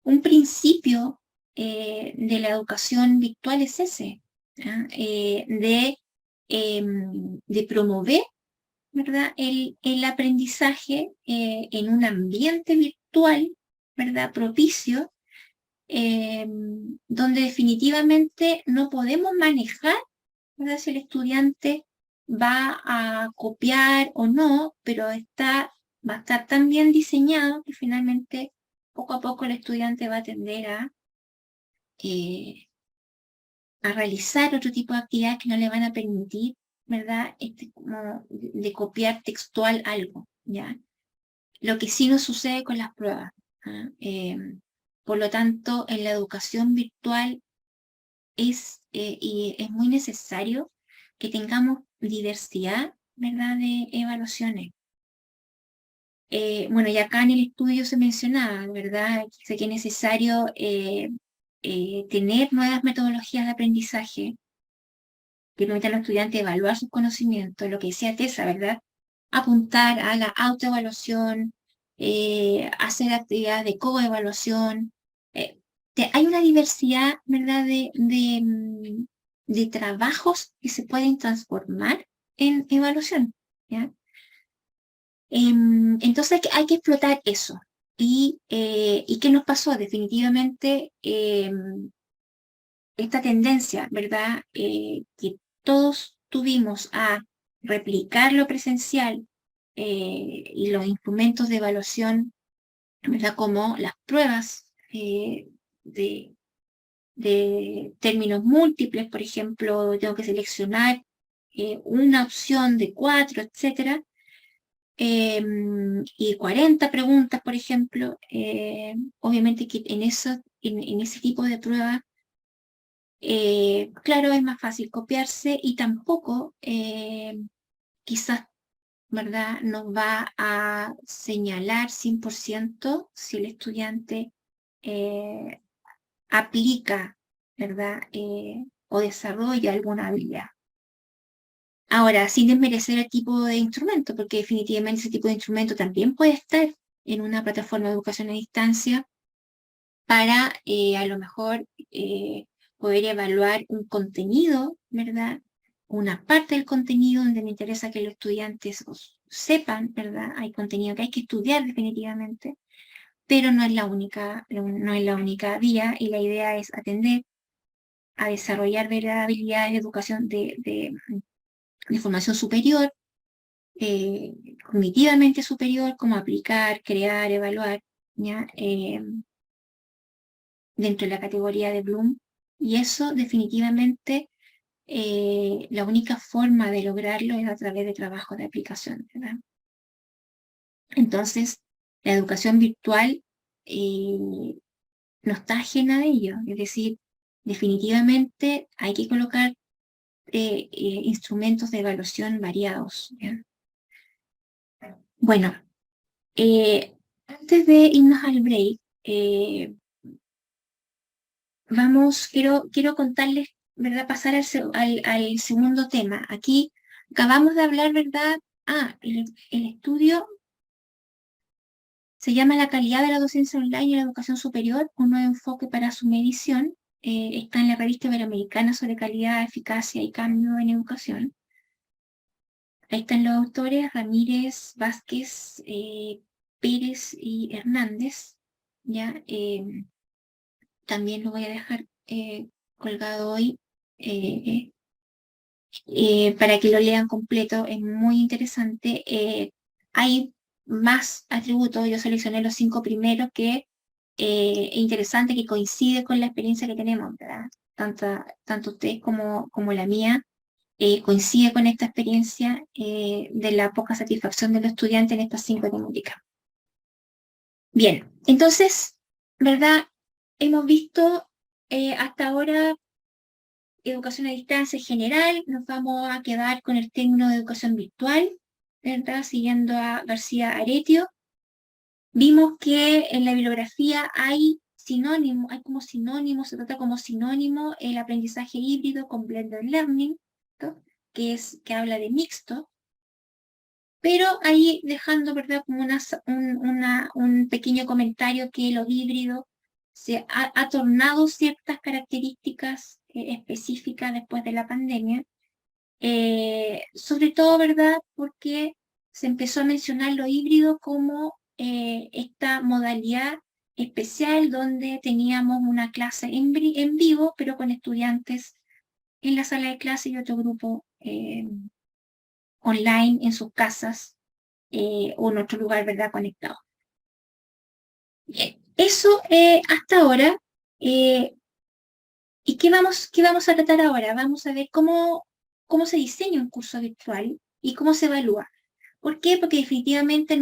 un principio de la educación virtual es ese, ¿ya? De promover, ¿verdad? El aprendizaje en un ambiente virtual, ¿verdad? Propicio, donde definitivamente no podemos manejar, ¿verdad? Si el estudiante va a copiar o no, pero va a estar tan bien diseñado que finalmente poco a poco el estudiante va a tender eh, a realizar otro tipo de actividades que no le van a permitir, ¿verdad? Como de copiar textual algo, ¿ya? Lo que sí nos sucede con las pruebas, ¿ah? Por lo tanto, en la educación virtual y es muy necesario que tengamos diversidad, ¿verdad?, de evaluaciones. Bueno, y acá en el estudio se mencionaba, ¿verdad?, sé que es necesario tener nuevas metodologías de aprendizaje que permitan a los estudiantes evaluar sus conocimientos, lo que decía Tessa, ¿verdad? Apuntar a la autoevaluación, hacer actividades de coevaluación. Hay una diversidad, ¿verdad?, de trabajos que se pueden transformar en evaluación, ¿ya? Entonces hay que explotar eso. ¿Y qué nos pasó? Definitivamente esta tendencia, ¿verdad? Que todos tuvimos a replicar lo presencial y los instrumentos de evaluación, ¿verdad? Como las pruebas de términos múltiples, por ejemplo, tengo que seleccionar una opción de 4, etcétera, y 40 preguntas, por ejemplo. Obviamente que en ese tipo de pruebas, claro, es más fácil copiarse y tampoco quizás, ¿verdad?, nos va a señalar 100% si el estudiante aplica, ¿verdad?, o desarrolla alguna habilidad. Ahora, sin desmerecer el tipo de instrumento, porque definitivamente ese tipo de instrumento también puede estar en una plataforma de educación a distancia para a lo mejor poder evaluar un contenido, ¿verdad? Una parte del contenido donde me interesa que los estudiantes sepan, ¿verdad? Hay contenido que hay que estudiar definitivamente, pero no es la única vía, y la idea es atender a desarrollar, ¿verdad?, habilidades de educación de formación superior, cognitivamente superior, como aplicar, crear, evaluar, ¿ya? Dentro de la categoría de Bloom. Y eso definitivamente, la única forma de lograrlo es a través de trabajo de aplicación, ¿verdad? Entonces, la educación virtual no está ajena de ello. Es decir, definitivamente hay que colocar instrumentos de evaluación variados, ¿ya? Bueno, antes de irnos al break, quiero contarles, ¿verdad? Pasar al segundo tema. Aquí acabamos de hablar, ¿verdad? El estudio se llama La calidad de la docencia online y la educación superior, un nuevo enfoque para su medición. Está en la revista Iberoamericana sobre calidad, eficacia y cambio en educación. Ahí están los autores: Ramírez, Vázquez, Pérez y Hernández, ¿ya? También lo voy a dejar colgado hoy para que lo lean completo. Es muy interesante. Hay más atributos, yo seleccioné los 5 primeros que es interesante, que coincide con la experiencia que tenemos, ¿verdad? Tanto ustedes como la mía. Coincide con esta experiencia de la poca satisfacción de los estudiantes en estas 5 temáticas. Bien, entonces, ¿verdad? Hemos visto hasta ahora educación a distancia en general. Nos vamos a quedar con el término de educación virtual, ¿verdad? Siguiendo a García Aretio. Vimos que en la bibliografía hay sinónimo, hay como sinónimo, se trata como sinónimo el aprendizaje híbrido con blended learning, ¿no? que habla de mixto, pero ahí dejando, ¿verdad?, como un pequeño comentario que lo híbrido se ha tornado ciertas características específicas después de la pandemia, sobre todo, ¿verdad?, porque se empezó a mencionar lo híbrido como esta modalidad especial donde teníamos una clase en vivo, pero con estudiantes en la sala de clase y otro grupo online en sus casas o en otro lugar, ¿verdad?, conectado. Bien, eso hasta ahora. ¿Y qué vamos a tratar ahora? Vamos a ver cómo se diseña un curso virtual y cómo se evalúa. ¿Por qué? Porque definitivamente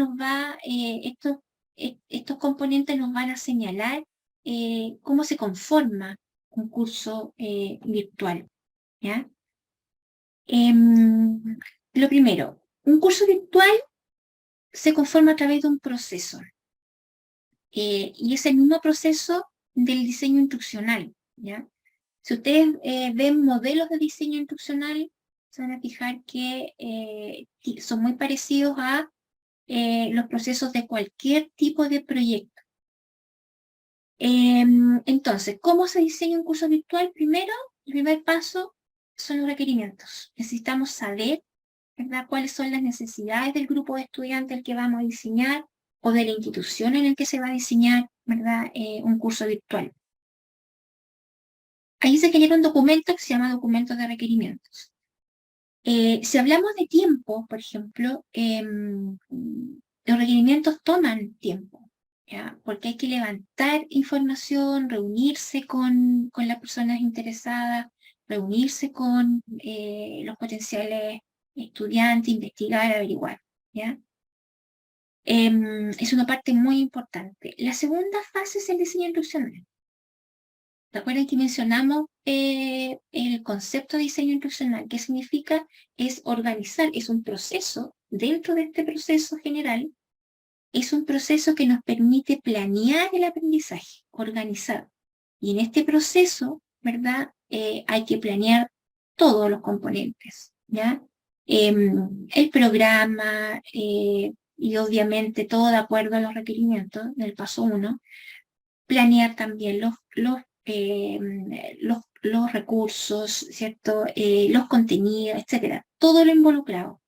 estos componentes nos van a señalar cómo se conforma un curso virtual, ¿ya? Lo primero, un curso virtual se conforma a través de un proceso. Y es el mismo proceso del diseño instruccional, ¿ya? Si ustedes ven modelos de diseño instruccional, se van a fijar que son muy parecidos a los procesos de cualquier tipo de proyecto. Entonces, ¿cómo se diseña un curso virtual? Primero, el primer paso son los requerimientos. Necesitamos saber, ¿verdad?, cuáles son las necesidades del grupo de estudiantes al que vamos a diseñar o de la institución en la que se va a diseñar, ¿verdad?, un curso virtual. Ahí se genera un documento que se llama documento de requerimientos. Si hablamos de tiempo, por ejemplo, los requerimientos toman tiempo, ¿ya? Porque hay que levantar información, reunirse con las personas interesadas, reunirse con los potenciales estudiantes, investigar, averiguar, ¿ya? Es una parte muy importante. La segunda fase es el diseño instruccional. ¿Se acuerdan que mencionamos el concepto de diseño instruccional? ¿Qué significa? Es organizar, es un proceso. Dentro de este proceso general, es un proceso que nos permite planear el aprendizaje, organizar. Y en este proceso, ¿verdad?, hay que planear todos los componentes, ¿ya? El programa y obviamente todo de acuerdo a los requerimientos del paso 1. Planear también los recursos, ¿cierto? Los contenidos, etcétera. Todo lo involucrado.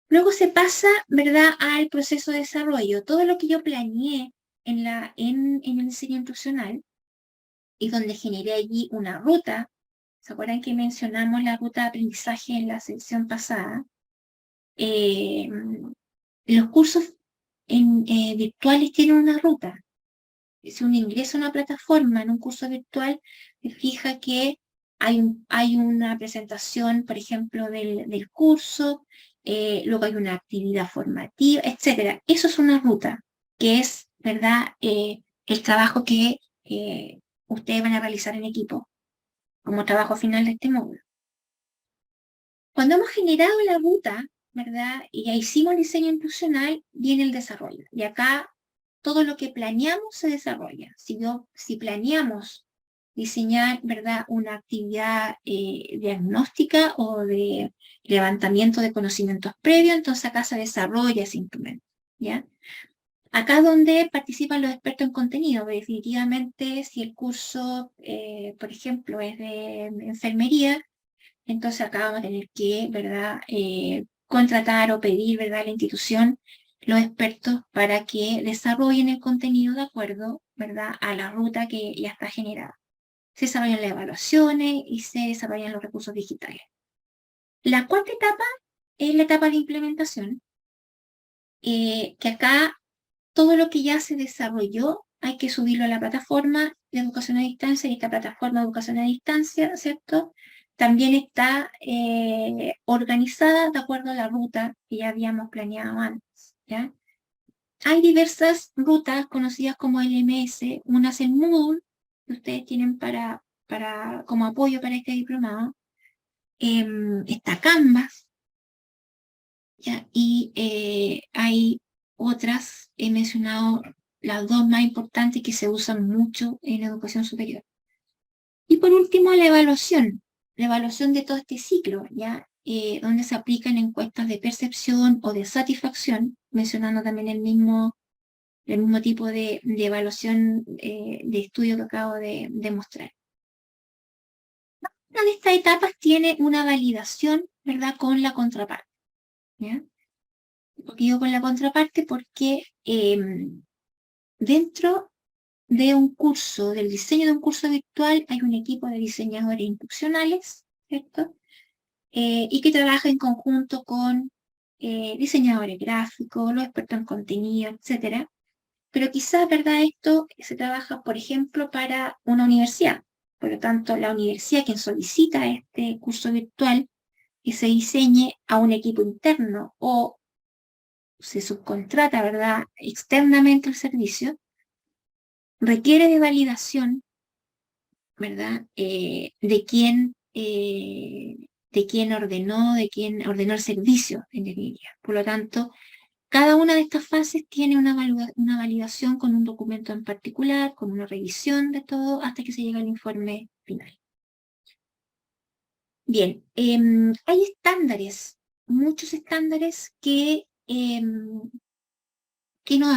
Luego se pasa, ¿verdad?, al proceso de desarrollo. Todo lo que yo planeé en el diseño instruccional y donde generé allí una ruta. ¿Se acuerdan que mencionamos la ruta de aprendizaje en la sección pasada? Los cursos virtuales tienen una ruta. Si uno ingresa a una plataforma en un curso virtual, se fija que hay una presentación, por ejemplo, del curso, luego hay una actividad formativa, etc. Eso es una ruta, que es, ¿verdad?, el trabajo que ustedes van a realizar en equipo, como trabajo final de este módulo. Cuando hemos generado la ruta, ¿verdad?, y ya hicimos el diseño instruccional, viene el desarrollo. Y acá todo lo que planeamos se desarrolla. Si planeamos diseñar, ¿verdad?, una actividad diagnóstica o de levantamiento de conocimientos previos, entonces acá se desarrolla ese instrumento, ¿ya? Acá es donde participan los expertos en contenido. Definitivamente, si el curso, por ejemplo, es de enfermería, entonces acá vamos a tener que, ¿verdad?, contratar o pedir, ¿verdad?, a la institución los expertos para que desarrollen el contenido de acuerdo, ¿verdad?, a la ruta que ya está generada. Se desarrollan las evaluaciones y se desarrollan los recursos digitales. La cuarta etapa es la etapa de implementación, que acá todo lo que ya se desarrolló hay que subirlo a la plataforma de educación a distancia, y esta plataforma de educación a distancia, ¿cierto?, también está organizada de acuerdo a la ruta que ya habíamos planeado antes, ¿ya? Hay diversas rutas conocidas como LMS, unas en Moodle, que ustedes tienen como apoyo para este diplomado. Está Canvas, ¿ya? Y hay otras, he mencionado las dos más importantes que se usan mucho en educación superior. Y por último, la evaluación de todo este ciclo, ¿ya? Donde se aplican encuestas de percepción o de satisfacción, mencionando también el mismo tipo de evaluación de estudio que acabo de mostrar. Una de estas etapas tiene una validación, ¿verdad?, con la contraparte, ¿ya? Porque digo con la contraparte porque dentro de un curso, del diseño de un curso virtual, hay un equipo de diseñadores instruccionales, ¿cierto? Y que trabaja en conjunto con diseñadores gráficos, los expertos en contenido, etcétera. Pero quizás, ¿verdad? Esto se trabaja, por ejemplo, para una universidad. Por lo tanto, la universidad quien solicita este curso virtual que se diseñe a un equipo interno o se subcontrata, ¿verdad?, externamente el servicio, requiere de validación, ¿verdad?, de quién ordenó el servicio en línea. Por lo tanto, cada una de estas fases tiene una validación con un documento en particular, con una revisión de todo, hasta que se llega al informe final. Bien, hay estándares, muchos estándares que nos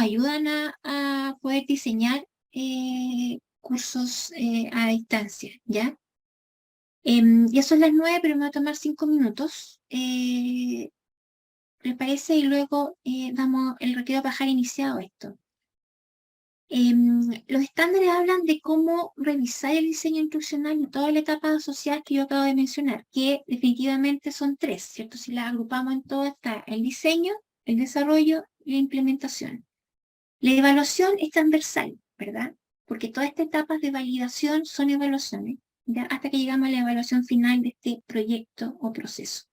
ayudan a poder diseñar cursos a distancia, ¿ya? Ya son las 9, pero me va a tomar 5 minutos. ¿Les parece? Y luego damos el retiro a bajar iniciado esto. Los estándares hablan de cómo revisar el diseño instruccional en toda la etapa asociada que yo acabo de mencionar, que definitivamente son 3, ¿cierto? Si las agrupamos en todo, está el diseño, el desarrollo y la implementación. La evaluación es transversal, ¿verdad? Porque todas estas etapas de validación son evaluaciones, ¿ya? Hasta que llegamos a la evaluación final de este proyecto o proceso.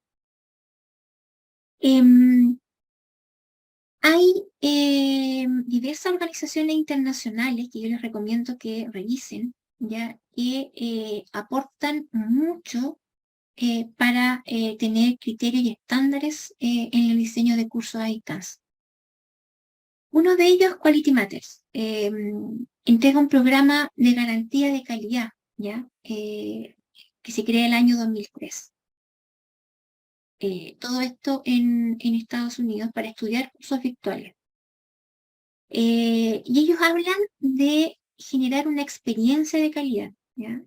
Hay diversas organizaciones internacionales que yo les recomiendo que revisen, ¿ya? Que aportan mucho para tener criterios y estándares en el diseño de cursos a distancia. Uno de ellos, Quality Matters, entrega un programa de garantía de calidad, ¿ya? Que se crea el año 2003. Todo esto en Estados Unidos para estudiar cursos virtuales. Y ellos hablan de generar una experiencia de calidad, ¿ya?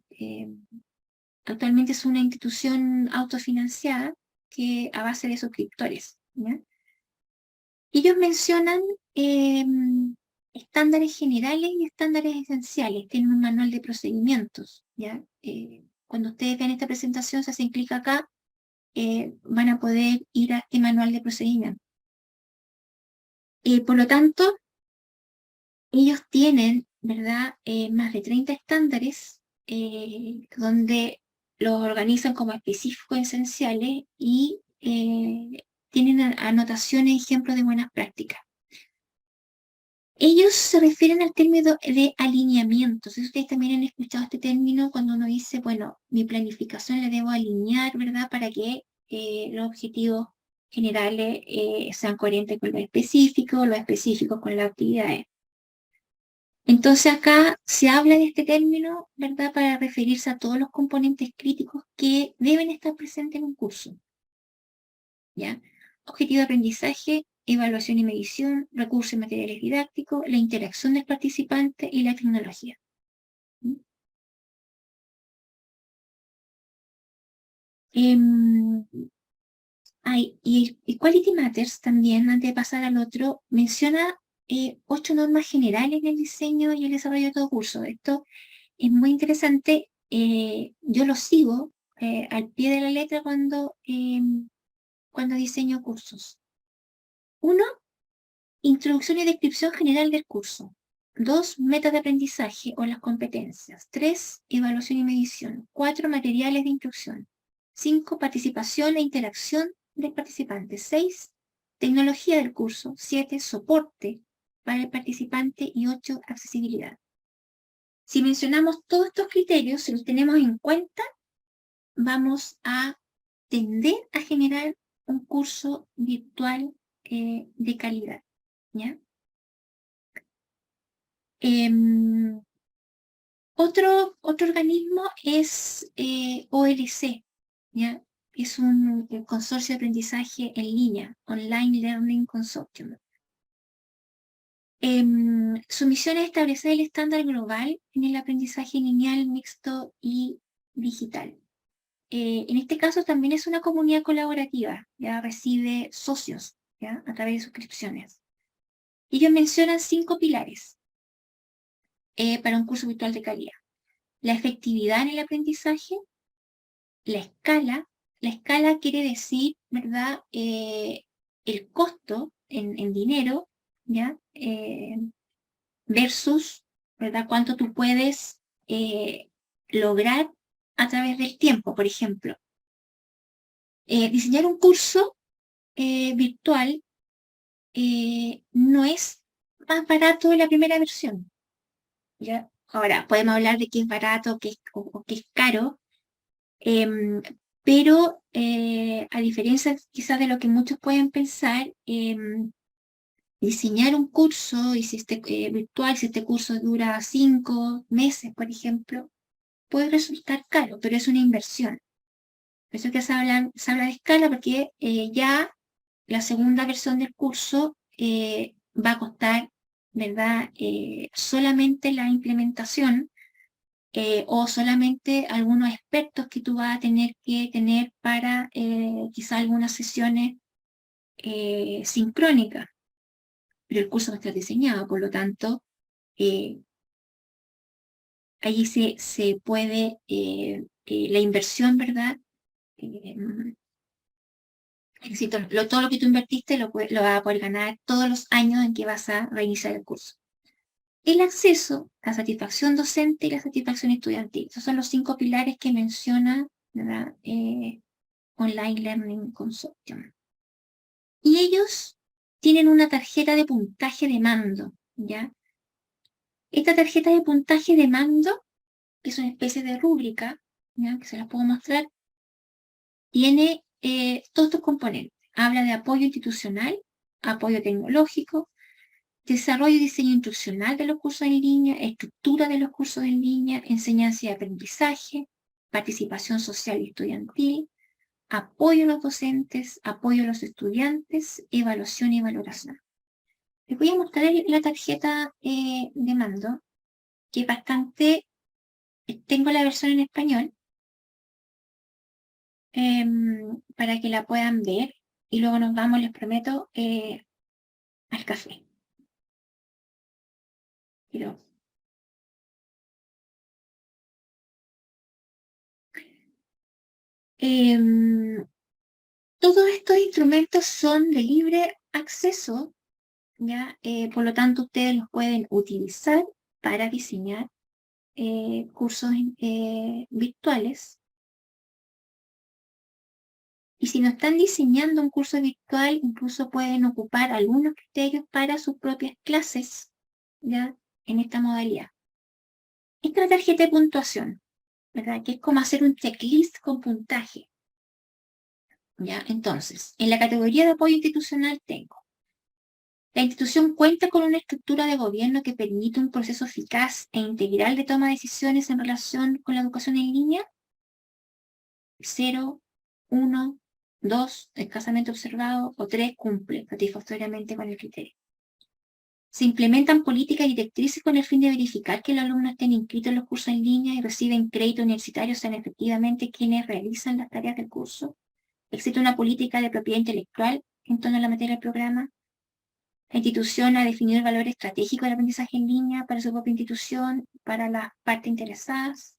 Actualmente es una institución autofinanciada que a base de suscriptores, ¿ya? Ellos mencionan estándares generales y estándares esenciales. Tienen un manual de procedimientos, ¿ya? Cuando ustedes vean esta presentación, se hacen clic acá, van a poder ir a este manual de procedimientos. Por lo tanto, ellos tienen, ¿verdad?, más de 30 estándares donde los organizan como específicos esenciales y tienen anotaciones y ejemplos de buenas prácticas. Ellos se refieren al término de alineamientos. Ustedes también han escuchado este término cuando uno dice, bueno, mi planificación la debo alinear, ¿verdad?, para que los objetivos generales sean coherentes con lo específico con las actividades. Entonces acá se habla de este término, ¿verdad?, para referirse a todos los componentes críticos que deben estar presentes en un curso, ¿ya? Objetivo de aprendizaje, evaluación y medición, recursos y materiales didácticos, la interacción del participante y la tecnología. Y Quality Matters también, antes de pasar al otro, menciona 8 normas generales en el diseño y el desarrollo de todo curso. Esto es muy interesante. Yo lo sigo al pie de la letra cuando diseño cursos. 1, introducción y descripción general del curso. 2, metas de aprendizaje o las competencias. 3, evaluación y medición. 4, materiales de instrucción. 5, participación e interacción del participante. 6, tecnología del curso. 7, soporte para el participante. Y 8, accesibilidad. Si mencionamos todos estos criterios, si los tenemos en cuenta, vamos a tender a generar un curso virtual de calidad, ¿ya? Otro organismo es OLC, ¿ya? Es un consorcio de aprendizaje en línea, Online Learning Consortium. Su misión es establecer el estándar global en el aprendizaje lineal, mixto y digital. En este caso también es una comunidad colaborativa, ya recibe socios, ¿ya? A través de suscripciones. Ellos mencionan 5 pilares para un curso virtual de calidad. La efectividad en el aprendizaje, la escala quiere decir, ¿verdad? El costo en dinero, ¿ya? Versus, ¿verdad? Cuánto tú puedes lograr a través del tiempo, por ejemplo. Diseñar un curso virtual no es más barato de la primera versión, ¿ya? Ahora, podemos hablar de que es barato o que es caro, pero a diferencia quizás de lo que muchos pueden pensar, diseñar un curso y si virtual, si este curso dura 5 meses, por ejemplo, puede resultar caro, pero es una inversión. Por eso que se habla de escala, porque ya la segunda versión del curso va a costar, ¿verdad? Solamente la implementación o solamente algunos expertos que tú vas a tener que tener para quizá algunas sesiones sincrónicas. Pero el curso va a estar diseñado, por lo tanto, allí se puede, la inversión, ¿verdad? Es decir, todo lo que tú invertiste lo vas a poder ganar todos los años en que vas a reiniciar el curso. El acceso, la satisfacción docente y la satisfacción estudiantil. Esos son los 5 pilares que menciona, ¿verdad? Online Learning Consortium. Y ellos tienen una tarjeta de puntaje de mando, ¿ya? Esta tarjeta de puntaje de mando, que es una especie de rúbrica, ¿ya? Que se las puedo mostrar, tiene todos estos componentes. Habla de apoyo institucional, apoyo tecnológico, desarrollo y diseño instruccional de los cursos en línea, estructura de los cursos en línea, enseñanza y aprendizaje, participación social y estudiantil, apoyo a los docentes, apoyo a los estudiantes, evaluación y valoración. Les voy a mostrar la tarjeta de mando, que es bastante, tengo la versión en español, para que la puedan ver, y luego nos vamos, les prometo, al café. Pero, todos estos instrumentos son de libre acceso, ¿ya? Por lo tanto, ustedes los pueden utilizar para diseñar cursos virtuales. Y si no están diseñando un curso virtual, incluso pueden ocupar algunos criterios para sus propias clases, ¿ya? En esta modalidad. Esta es la tarjeta de puntuación, ¿verdad? Que es como hacer un checklist con puntaje. ¿Ya? Entonces, en la categoría de apoyo institucional tengo: la institución cuenta con una estructura de gobierno que permite un proceso eficaz e integral de toma de decisiones en relación con la educación en línea. 0, 1, 2, escasamente observado, o 3, cumple satisfactoriamente con el criterio. Se implementan políticas y directrices con el fin de verificar que los alumnos estén inscritos en los cursos en línea y reciben crédito universitario, sean efectivamente quienes realizan las tareas del curso. Existe una política de propiedad intelectual en torno a la materia del programa. La institución ha definido el valor estratégico del aprendizaje en línea para su propia institución, para las partes interesadas.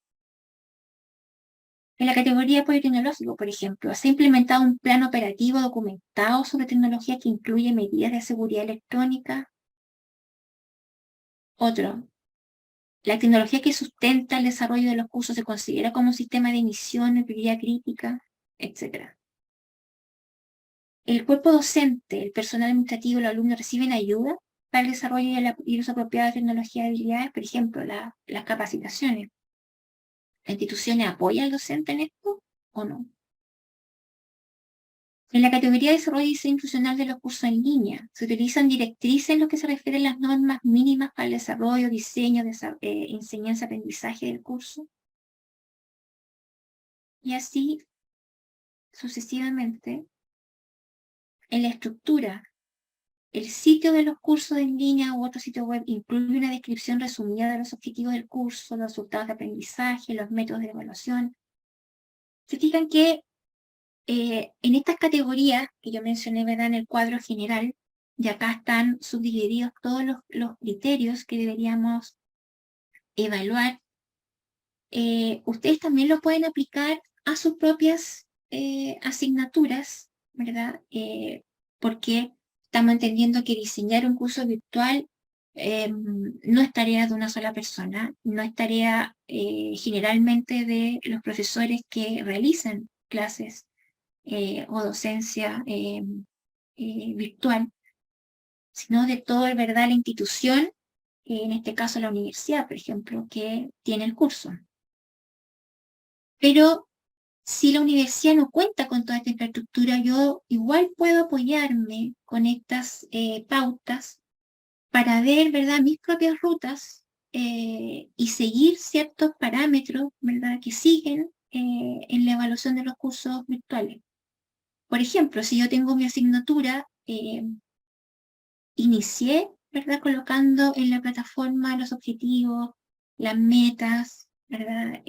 En la categoría de apoyo tecnológico, por ejemplo, se ha implementado un plan operativo documentado sobre tecnología que incluye medidas de seguridad electrónica. Otro, la tecnología que sustenta el desarrollo de los cursos se considera como un sistema de emisión de prioridad crítica, etc. El cuerpo docente, el personal administrativo y los alumnos reciben ayuda para el desarrollo y el uso apropiado de tecnología y habilidades, por ejemplo, las capacitaciones. ¿La institución apoya al docente en esto o no? En la categoría de desarrollo y diseño institucional de los cursos en línea, se utilizan directrices en lo que se refiere a las normas mínimas para el desarrollo, diseño, enseñanza, aprendizaje del curso. Y así sucesivamente. En la estructura, el sitio de los cursos en línea u otro sitio web incluye una descripción resumida de los objetivos del curso, los resultados de aprendizaje, los métodos de evaluación. Se fijan que en estas categorías que yo mencioné, ¿verdad?, en el cuadro general, y acá están subdivididos todos los criterios que deberíamos evaluar. Ustedes también lo pueden aplicar a sus propias asignaturas, ¿verdad? Porque estamos entendiendo que diseñar un curso virtual no es tarea de una sola persona, no es tarea generalmente de los profesores que realizan clases o docencia virtual, sino de toda, ¿verdad?, la institución, en este caso la universidad, por ejemplo, que tiene el curso. Pero si la universidad no cuenta con toda esta infraestructura, yo igual puedo apoyarme con estas pautas para ver, ¿verdad?, mis propias rutas y seguir ciertos parámetros, ¿verdad?, que siguen en la evaluación de los cursos virtuales. Por ejemplo, si yo tengo mi asignatura, inicié, ¿verdad?, colocando en la plataforma los objetivos, las metas, ¿verdad?,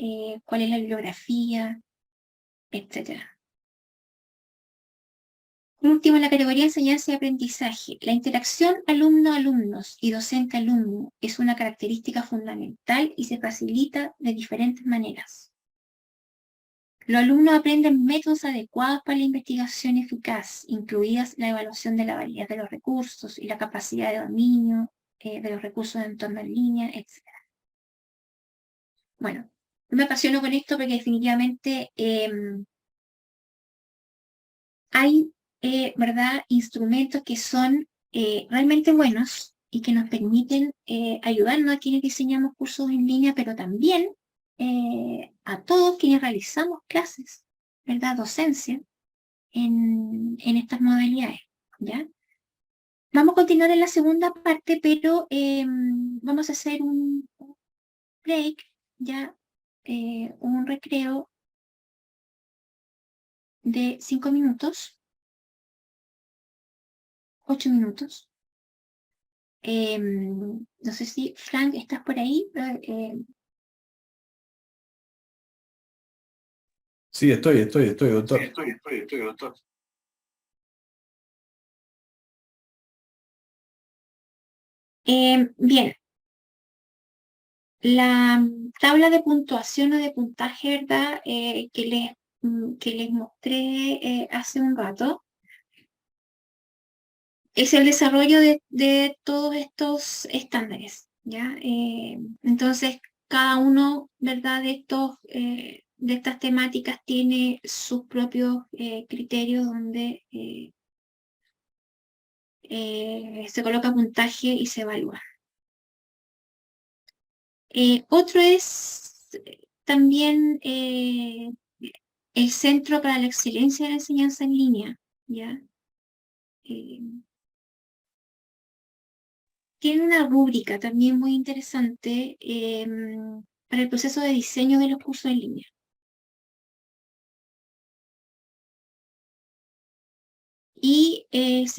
cuál es la bibliografía, etc. Por último, en la categoría de enseñanza y aprendizaje, la interacción alumno-alumnos y docente-alumno es una característica fundamental y se facilita de diferentes maneras. Los alumnos aprenden métodos adecuados para la investigación eficaz, incluidas la evaluación de la validez de los recursos y la capacidad de dominio de los recursos de entorno en línea, etc. Bueno, me apasiono con esto porque definitivamente hay, ¿verdad?, instrumentos que son realmente buenos y que nos permiten ayudarnos a quienes diseñamos cursos en línea, pero también a todos quienes realizamos clases, ¿verdad?, docencia en estas modalidades, ¿ya? Vamos a continuar en la segunda parte, pero vamos a hacer un break, ya, un recreo de 5 minutos, 8 minutos. No sé si, Frank, ¿estás por ahí? Sí, estoy, doctor. Bien, la tabla de puntuación o de puntaje, ¿verdad?, que les mostré hace un rato, es el desarrollo de todos estos estándares, ¿ya? Entonces, cada uno, ¿verdad?, de estas temáticas tiene sus propios criterios donde se coloca puntaje y se evalúa. Otro es también el Centro para la Excelencia de la Enseñanza en Línea, ¿ya? Tiene una rúbrica también muy interesante para el proceso de diseño de los cursos en línea. Y es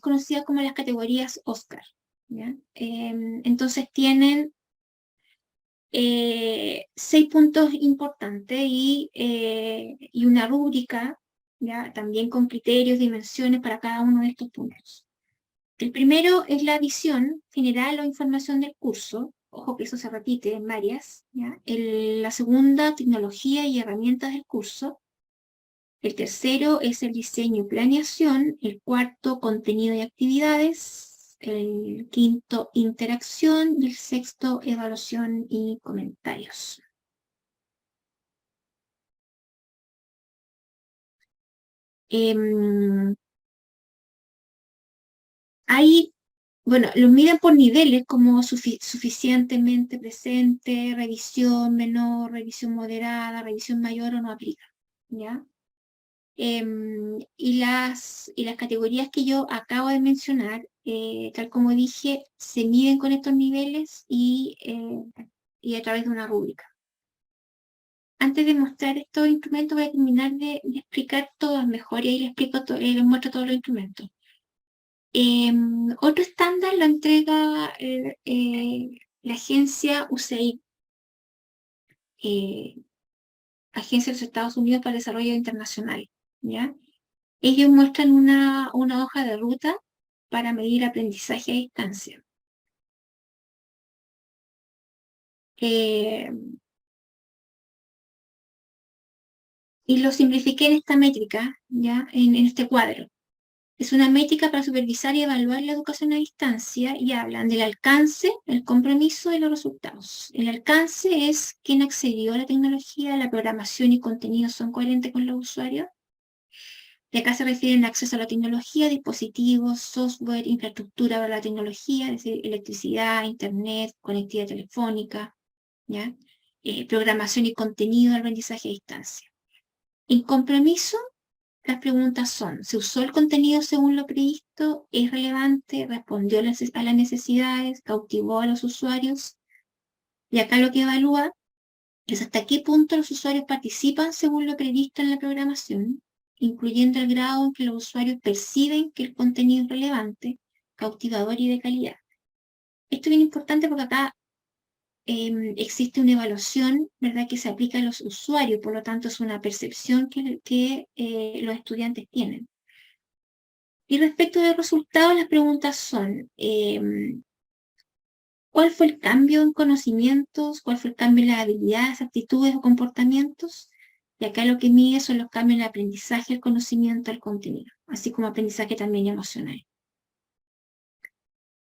conocida como las categorías Oscar, ¿ya? Entonces tienen 6 puntos importantes y una rúbrica, ¿ya?, también con criterios, dimensiones para cada uno de estos puntos. El primero es la visión general o información del curso. Ojo que eso se repite en varias, ¿ya? La segunda, tecnología y herramientas del curso. El tercero es el diseño y planeación. El cuarto, contenido y actividades. El quinto, interacción. Y el sexto, evaluación y comentarios. Hay, bueno, los miden por niveles como suficientemente presente, revisión menor, revisión moderada, revisión mayor o no aplica, ¿ya? Y las categorías que yo acabo de mencionar, tal como dije, se miden con estos niveles y a través de una rúbrica. Antes de mostrar estos instrumentos, voy a terminar de explicar todos mejor y ahí les muestro todos los instrumentos. Otro estándar lo entrega la agencia USAID, Agencia de los Estados Unidos para el Desarrollo Internacional, ¿ya? Ellos muestran una hoja de ruta para medir aprendizaje a distancia. Eh, y lo simplifiqué en esta métrica, ¿ya? En este cuadro. Es una métrica para supervisar y evaluar la educación a distancia y hablan del alcance, el compromiso y los resultados. El alcance es quién accedió a la tecnología, la programación y contenidos son coherentes con los usuarios. Y acá se refieren al acceso a la tecnología, dispositivos, software, infraestructura para la tecnología, es decir, electricidad, internet, conectividad telefónica, ¿ya? Programación y contenido de aprendizaje a distancia. En compromiso, las preguntas son: ¿se usó el contenido según lo previsto? ¿Es relevante? ¿Respondió a las necesidades? ¿Cautivó a los usuarios? Y acá lo que evalúa es hasta qué punto los usuarios participan según lo previsto en la programación, incluyendo el grado en que los usuarios perciben que el contenido es relevante, cautivador y de calidad. Esto es bien importante porque acá existe una evaluación, ¿verdad?, que se aplica a los usuarios, por lo tanto es una percepción que los estudiantes tienen. Y respecto de resultados, las preguntas son: ¿cuál fue el cambio en conocimientos? ¿Cuál fue el cambio en las habilidades, actitudes o comportamientos? Y acá lo que mide son los cambios en el aprendizaje, el conocimiento, el contenido, así como aprendizaje también emocional.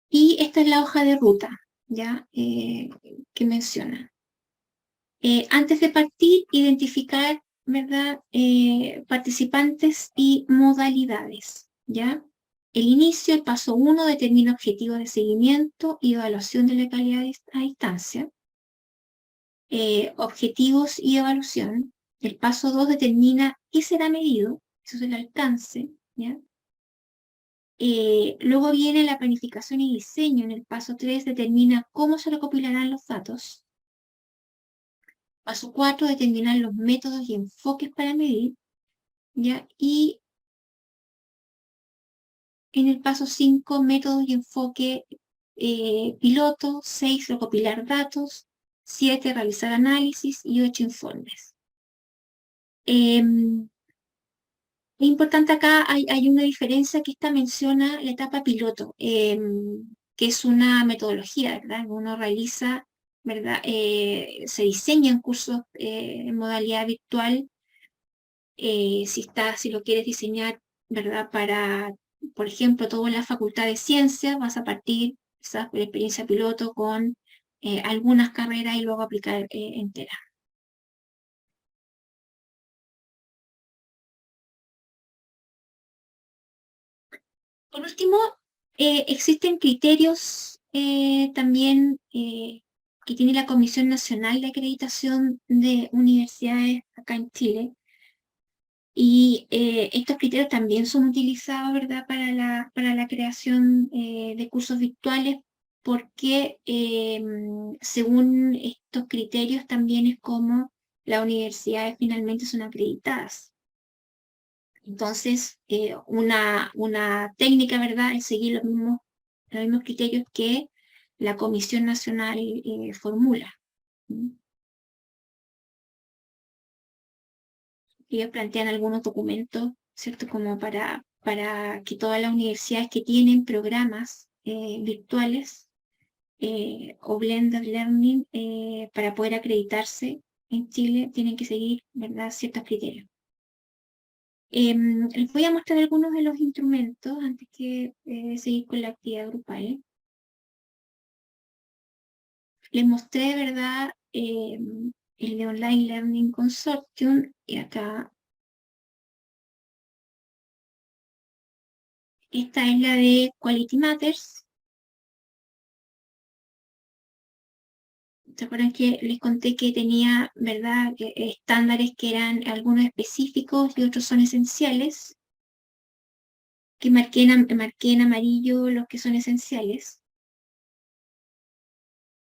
Y esta es la hoja de ruta, ¿ya? Que menciona. Antes de partir, identificar, ¿verdad?, participantes y modalidades, ¿ya? El inicio, el paso 1, determina objetivos de seguimiento y evaluación de la calidad a distancia. Objetivos y evaluación. El paso 2 determina qué será medido, eso es el alcance, ¿ya? Luego viene la planificación y diseño. En el paso 3 determina cómo se recopilarán los datos. Paso 4, determinar los métodos y enfoques para medir, ¿ya? Y en el paso 5, métodos y enfoque piloto. 6, recopilar datos. 7, realizar análisis. Y 8, informes. Es importante acá, hay una diferencia que esta menciona la etapa piloto, que es una metodología, ¿verdad? Uno realiza, ¿verdad? Se diseñan cursos en modalidad virtual. Si lo quieres diseñar, ¿verdad? Para, por ejemplo, todo en la Facultad de Ciencias, vas a partir quizás por experiencia piloto con algunas carreras y luego aplicar enteras. Por último, existen criterios también que tiene la Comisión Nacional de Acreditación de Universidades acá en Chile. Y estos criterios también son utilizados, ¿verdad?, para la creación de cursos virtuales, porque según estos criterios también es como las universidades finalmente son acreditadas. Entonces, una técnica, ¿verdad?, es seguir los mismos criterios que la Comisión Nacional formula. ¿Mm? Ellos plantean algunos documentos, ¿cierto?, como para que todas las universidades que tienen programas virtuales o blended learning, para poder acreditarse en Chile, tienen que seguir, ¿verdad?, ciertos criterios. Les voy a mostrar algunos de los instrumentos antes que seguir con la actividad grupal. Les mostré, ¿verdad?, el de Online Learning Consortium, y acá esta es la de Quality Matters. ¿Se acuerdan que les conté que tenía, verdad, estándares que eran algunos específicos y otros son esenciales? Que marqué en amarillo los que son esenciales.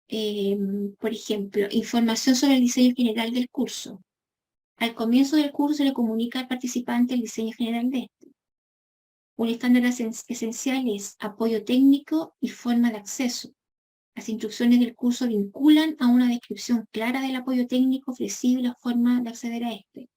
Por ejemplo, información sobre el diseño general del curso. Al comienzo del curso se le comunica al participante el diseño general de este. Un estándar esencial es apoyo técnico y forma de acceso. Las instrucciones del curso vinculan a una descripción clara del apoyo técnico ofrecido y la forma de acceder a este.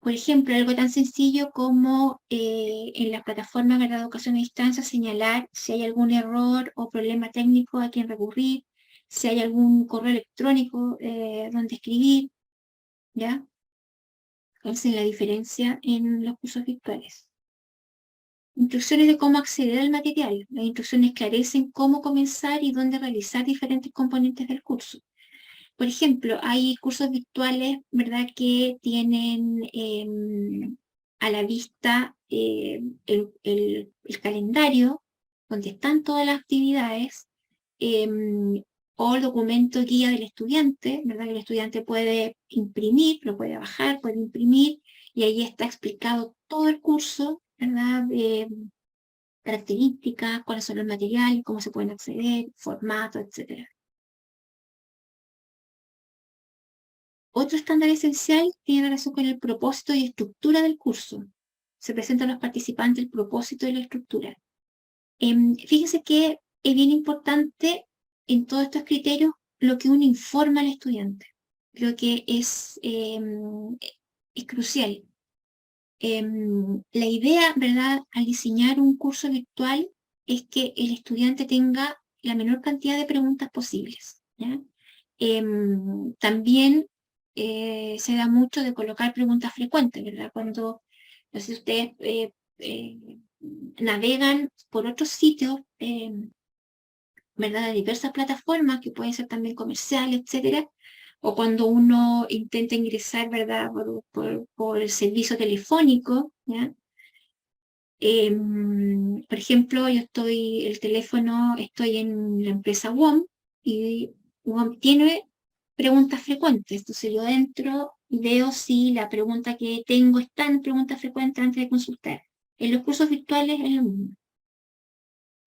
Por ejemplo, algo tan sencillo como en las plataformas de la educación a distancia señalar si hay algún error o problema técnico a quien recurrir, si hay algún correo electrónico donde escribir, ¿ya? Esa es la diferencia en los cursos virtuales. Instrucciones de cómo acceder al material. Las instrucciones esclarecen cómo comenzar y dónde realizar diferentes componentes del curso. Por ejemplo, hay cursos virtuales, ¿verdad?, que tienen a la vista el calendario, donde están todas las actividades, o el documento guía del estudiante, ¿verdad? Que el estudiante puede imprimir, lo puede bajar, puede imprimir, y ahí está explicado todo el curso, ¿verdad? Características, cuáles son los materiales, cómo se pueden acceder, formato, etc. Otro estándar esencial tiene relación con el propósito y estructura del curso. Se presenta a los participantes el propósito y la estructura. Fíjense que es bien importante en todos estos criterios lo que uno informa al estudiante. Creo que es crucial. La idea, ¿verdad?, al diseñar un curso virtual es que el estudiante tenga la menor cantidad de preguntas posibles, ¿ya? También se da mucho de colocar preguntas frecuentes, ¿verdad? Cuando, no sé si ustedes navegan por otros sitios, ¿verdad? De diversas plataformas que pueden ser también comerciales, etcétera, o cuando uno intenta ingresar, ¿verdad?, por el servicio telefónico, ¿ya? Por ejemplo, estoy en la empresa WOM y WOM tiene preguntas frecuentes. Entonces yo entro y veo si la pregunta que tengo está en preguntas frecuentes antes de consultar. En los cursos virtuales es lo mismo.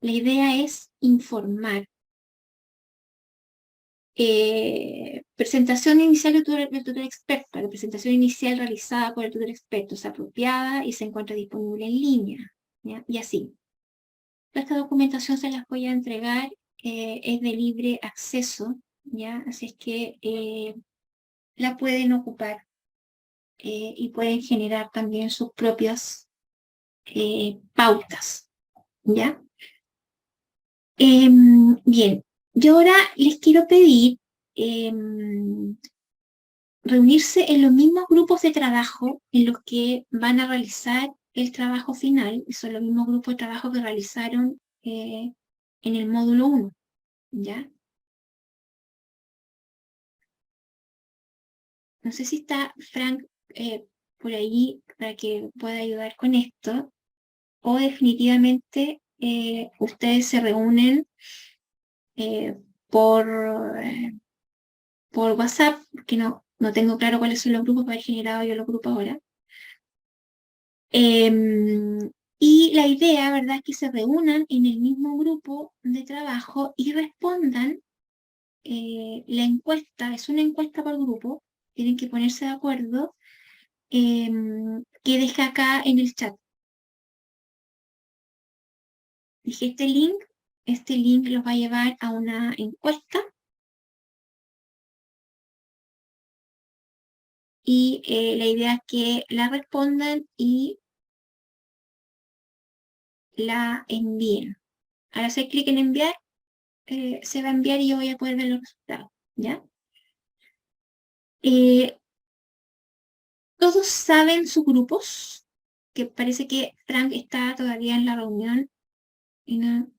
La idea es informar. Presentación inicial del tutor experto. La presentación inicial realizada por el tutor experto es apropiada y se encuentra disponible en línea, ¿ya? Y así. Esta documentación se las voy a entregar, es de libre acceso, ¿ya? Así es que la pueden ocupar y pueden generar también sus propias pautas, ¿ya? Bien, yo ahora les quiero pedir reunirse en los mismos grupos de trabajo en los que van a realizar el trabajo final, y son los mismos grupos de trabajo que realizaron en el módulo 1, ¿ya? No sé si está Frank por ahí para que pueda ayudar con esto, o definitivamente ustedes se reúnen eh, por, eh, por WhatsApp, porque no tengo claro cuáles son los grupos para haber generado yo los grupos ahora. Y la idea, ¿verdad?, es que se reúnan en el mismo grupo de trabajo y respondan la encuesta. Es una encuesta por grupo, tienen que ponerse de acuerdo, que dejé acá en el chat. Dije este link los va a llevar a una encuesta y la idea es que la respondan y la envíen. Al hacer clic en enviar, se va a enviar y yo voy a poder ver los resultados, ¿ya? Todos saben sus grupos, que parece que Frank está todavía en la reunión y no.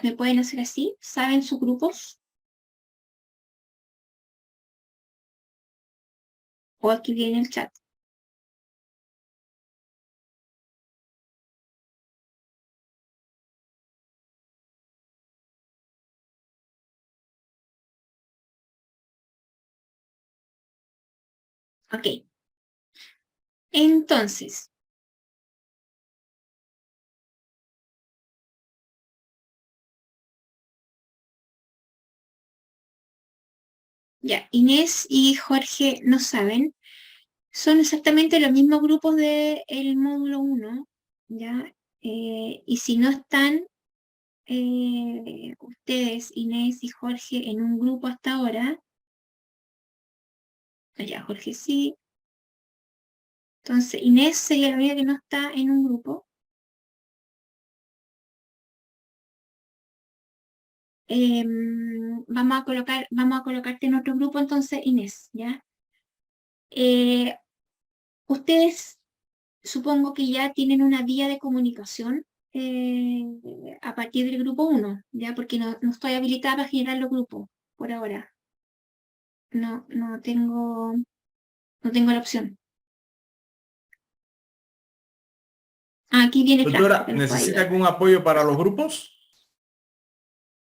¿Me pueden hacer así? ¿Saben sus grupos? O aquí viene el chat. Ok. Entonces, ya, Inés y Jorge no saben. Son exactamente los mismos grupos del módulo 1, ¿ya? Y si no están ustedes, Inés y Jorge, en un grupo hasta ahora, ya, Jorge sí. Entonces, Inés sería la única que no está en un grupo. Vamos a colocarte en otro grupo entonces, Inés, ¿ya? Ustedes supongo que ya tienen una vía de comunicación a partir del grupo 1, ¿ya? Porque no estoy habilitada para generar los grupos por ahora. No tengo la opción. Aquí viene Fran, Doctora, que nos puede ¿necesita ayudar. algún apoyo para los grupos?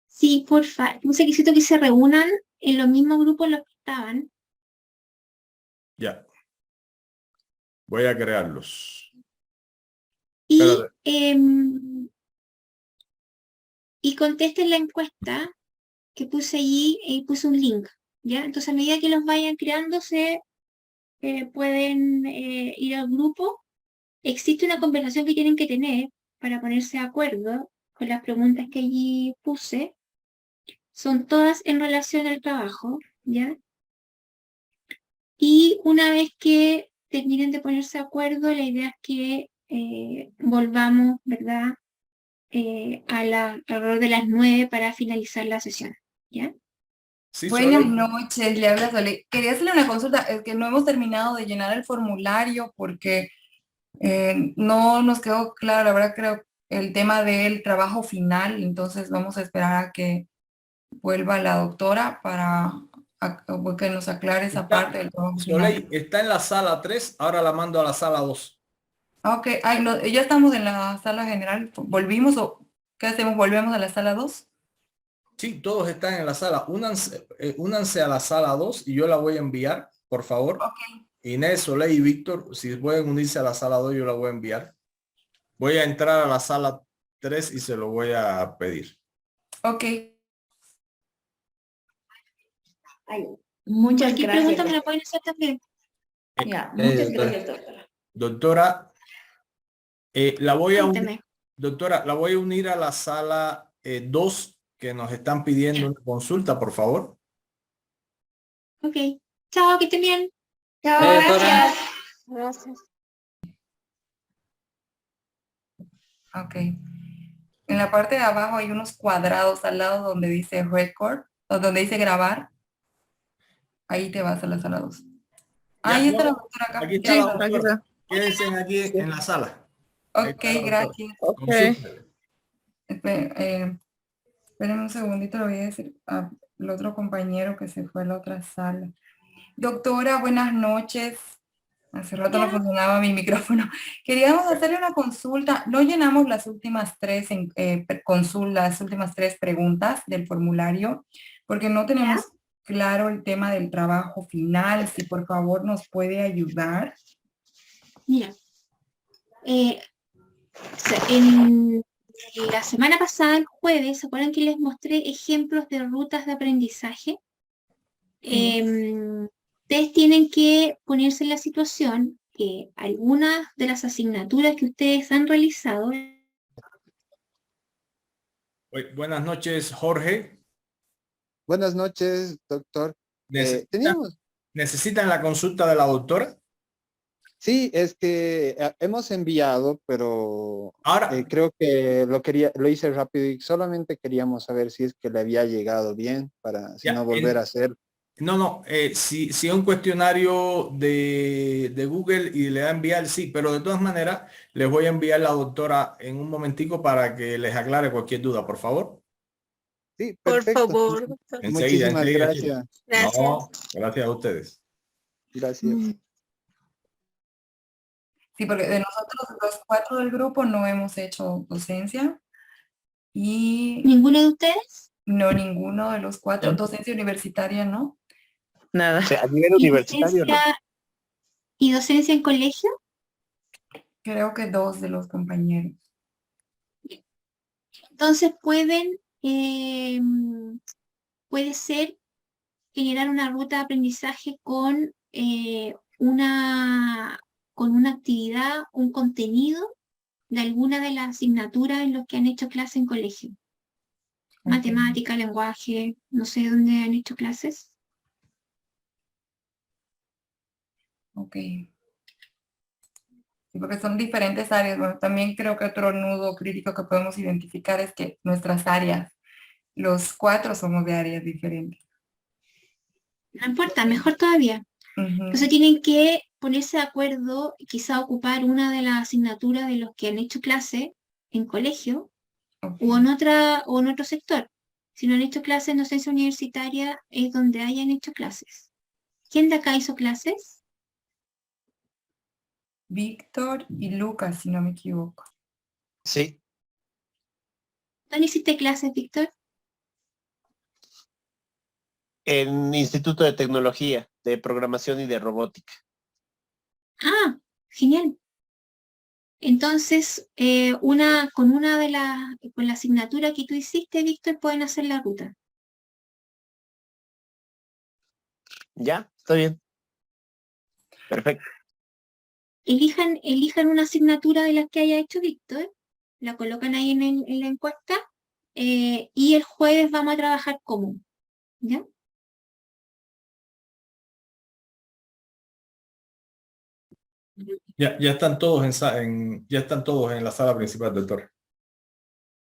Sí, porfa. Necesito que se reúnan en los mismos grupos en los que estaban. Ya. Voy a crearlos. Y, Espérate. y contesten la encuesta que puse allí y puse un link, ¿ya? Entonces, a medida que los vayan creando, pueden ir al grupo. Existe una conversación que tienen que tener para ponerse de acuerdo con las preguntas que allí puse. Son todas en relación al trabajo, ¿ya? Y una vez que terminen de ponerse de acuerdo, la idea es que volvamos, ¿verdad? Alrededor de las 9 para finalizar la sesión, ¿ya? Sí, Buenas Sole. noches, le habla Sole. Quería hacerle una consulta, es que no hemos terminado de llenar el formulario porque no nos quedó claro, la verdad creo, el tema del trabajo final, entonces vamos a esperar a que vuelva la doctora para que nos aclare esa parte del trabajo final. Soleil está en la sala 3, ahora la mando a la sala 2. Ok, ay, no, ya estamos en la sala general, ¿volvimos o qué hacemos? ¿Volvemos a la sala 2? Sí, todos están en la sala. Únanse a la sala 2 y yo la voy a enviar, por favor. Ok, Inés, Soleil y Víctor, si pueden unirse a la sala 2, yo la voy a enviar. Voy a entrar a la sala 3 y se lo voy a pedir. ok. Muchas Cualquier gracias. pregunta me la pueden hacer también. Ya, muchas doctora. gracias, doctora. Doctora, la voy a unir, Cuénteme. doctora, la voy a unir a la sala 2 que nos están pidiendo una consulta, por favor. Ok. Chao, que estén bien. Chao, doctora. gracias. Ok. En la parte de abajo hay unos cuadrados al lado donde dice record, o donde dice grabar. Ahí te vas a la sala 2. Ahí está la doctora acá. Aquí está Sí, la aquí doctora. está. Quédense aquí en la sala. Ahí Ok, está la doctora. gracias. Ok. Consúltele. Espérenme un segundito, le voy a decir al otro compañero que se fue a la otra sala. Doctora, buenas noches. Hace rato no funcionaba mi micrófono. Queríamos hacerle una consulta. No llenamos las últimas tres las últimas tres preguntas del formulario, porque no tenemos claro el tema del trabajo final. Si por favor nos puede ayudar. Mira, en la semana pasada, el jueves, ¿se acuerdan que les mostré ejemplos de rutas de aprendizaje? Ustedes tienen que ponerse en la situación que algunas de las asignaturas que ustedes han realizado. Buenas noches, Jorge. Buenas noches, doctor. Teníamos, ¿Necesitan la consulta de la doctora? sí, es que hemos enviado, pero Ahora, creo que lo hice rápido y solamente queríamos saber si es que le había llegado bien para si ya, no volver a hacer. no, si es un cuestionario de Google y le da a enviar, sí, pero de todas maneras les voy a enviar la doctora en un momentico para que les aclare cualquier duda, por favor. Sí, Por perfecto. favor, doctora. Muchísimas Enseguida, chicos. gracias. Gracias. No, gracias a ustedes. Gracias. Sí, porque de nosotros los 4 del grupo no hemos hecho docencia y ¿Ninguno de ustedes? no ninguno de los 4. Docencia universitaria, ¿no? Nada. O sea, a nivel Y universitario, no. docencia, ¿Y docencia en colegio? Creo que 2 de los compañeros. Entonces puede ser generar una ruta de aprendizaje con una actividad, un contenido de alguna de las asignaturas en los que han hecho clase en colegio. Matemática, lenguaje, no sé dónde han hecho clases. Ok. Sí, porque son diferentes áreas. Bueno, también creo que otro nudo crítico que podemos identificar es que nuestras áreas, los 4 somos de áreas diferentes. No importa, mejor todavía. Entonces tienen que ponerse de acuerdo, quizá ocupar una de las asignaturas de los que han hecho clase en colegio o en otro sector. Si no han hecho clases en docencia universitaria, es donde hayan hecho clases. ¿Quién de acá hizo clases? Víctor y Lucas, si no me equivoco. Sí, ¿Dónde hiciste clases, Víctor? en Instituto de Tecnología, de Programación y de Robótica. Ah, genial. Entonces, con la asignatura que tú hiciste, Víctor, pueden hacer la ruta. ¿Ya? ¿Está bien? Perfecto. Elijan una asignatura de las que haya hecho Víctor, la colocan ahí en la encuesta, y el jueves vamos a trabajar común, ¿ya? Ya están todos ya están todos en la sala principal, doctor.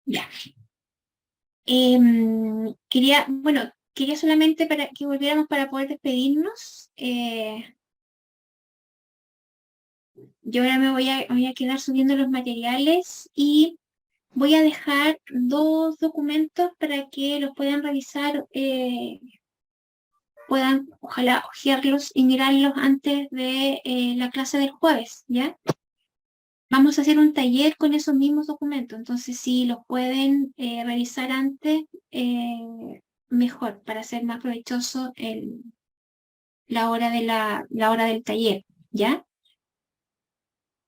Ya. Quería solamente para que volviéramos para poder despedirnos. Yo ahora me voy a quedar subiendo los materiales y voy a dejar 2 documentos para que los puedan revisar, puedan ojalá hojearlos y mirarlos antes de la clase del jueves, ¿ya? Vamos a hacer un taller con esos mismos documentos, entonces si los pueden revisar antes, mejor, para hacer más provechoso la hora del taller, ¿ya?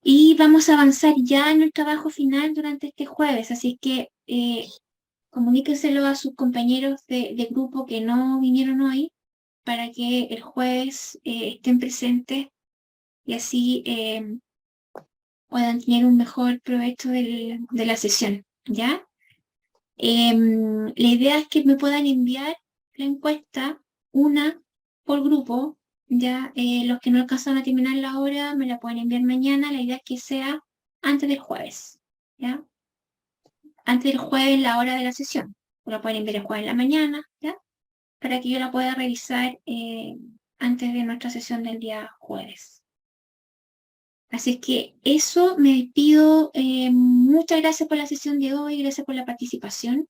Y vamos a avanzar ya en el trabajo final durante este jueves, así que comuníquenselo a sus compañeros de grupo que no vinieron hoy para que el jueves estén presentes y así puedan tener un mejor provecho de la sesión, ¿ya? La idea es que me puedan enviar la encuesta, una por grupo, ya los que no alcanzan a terminar la hora me la pueden enviar mañana, la idea es que sea antes del jueves, ¿ya? Antes del jueves la hora de la sesión, o la pueden enviar el jueves en la mañana, ¿ya? Para que yo la pueda revisar antes de nuestra sesión del día jueves. Así es que eso, me despido. Muchas gracias por la sesión de hoy, gracias por la participación.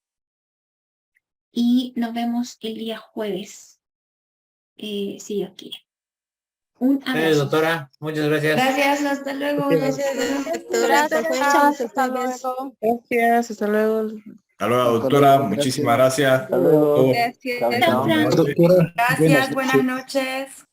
Y nos vemos el día jueves, si Dios quiere. Un abrazo. Doctora, muchas gracias. Gracias, hasta luego. Gracias, hasta luego. Gracias, hasta luego. Hasta luego, doctora. Muchísimas gracias. Hasta luego. Gracias. Chao, chao. Doctora, Gracias, buenas noches.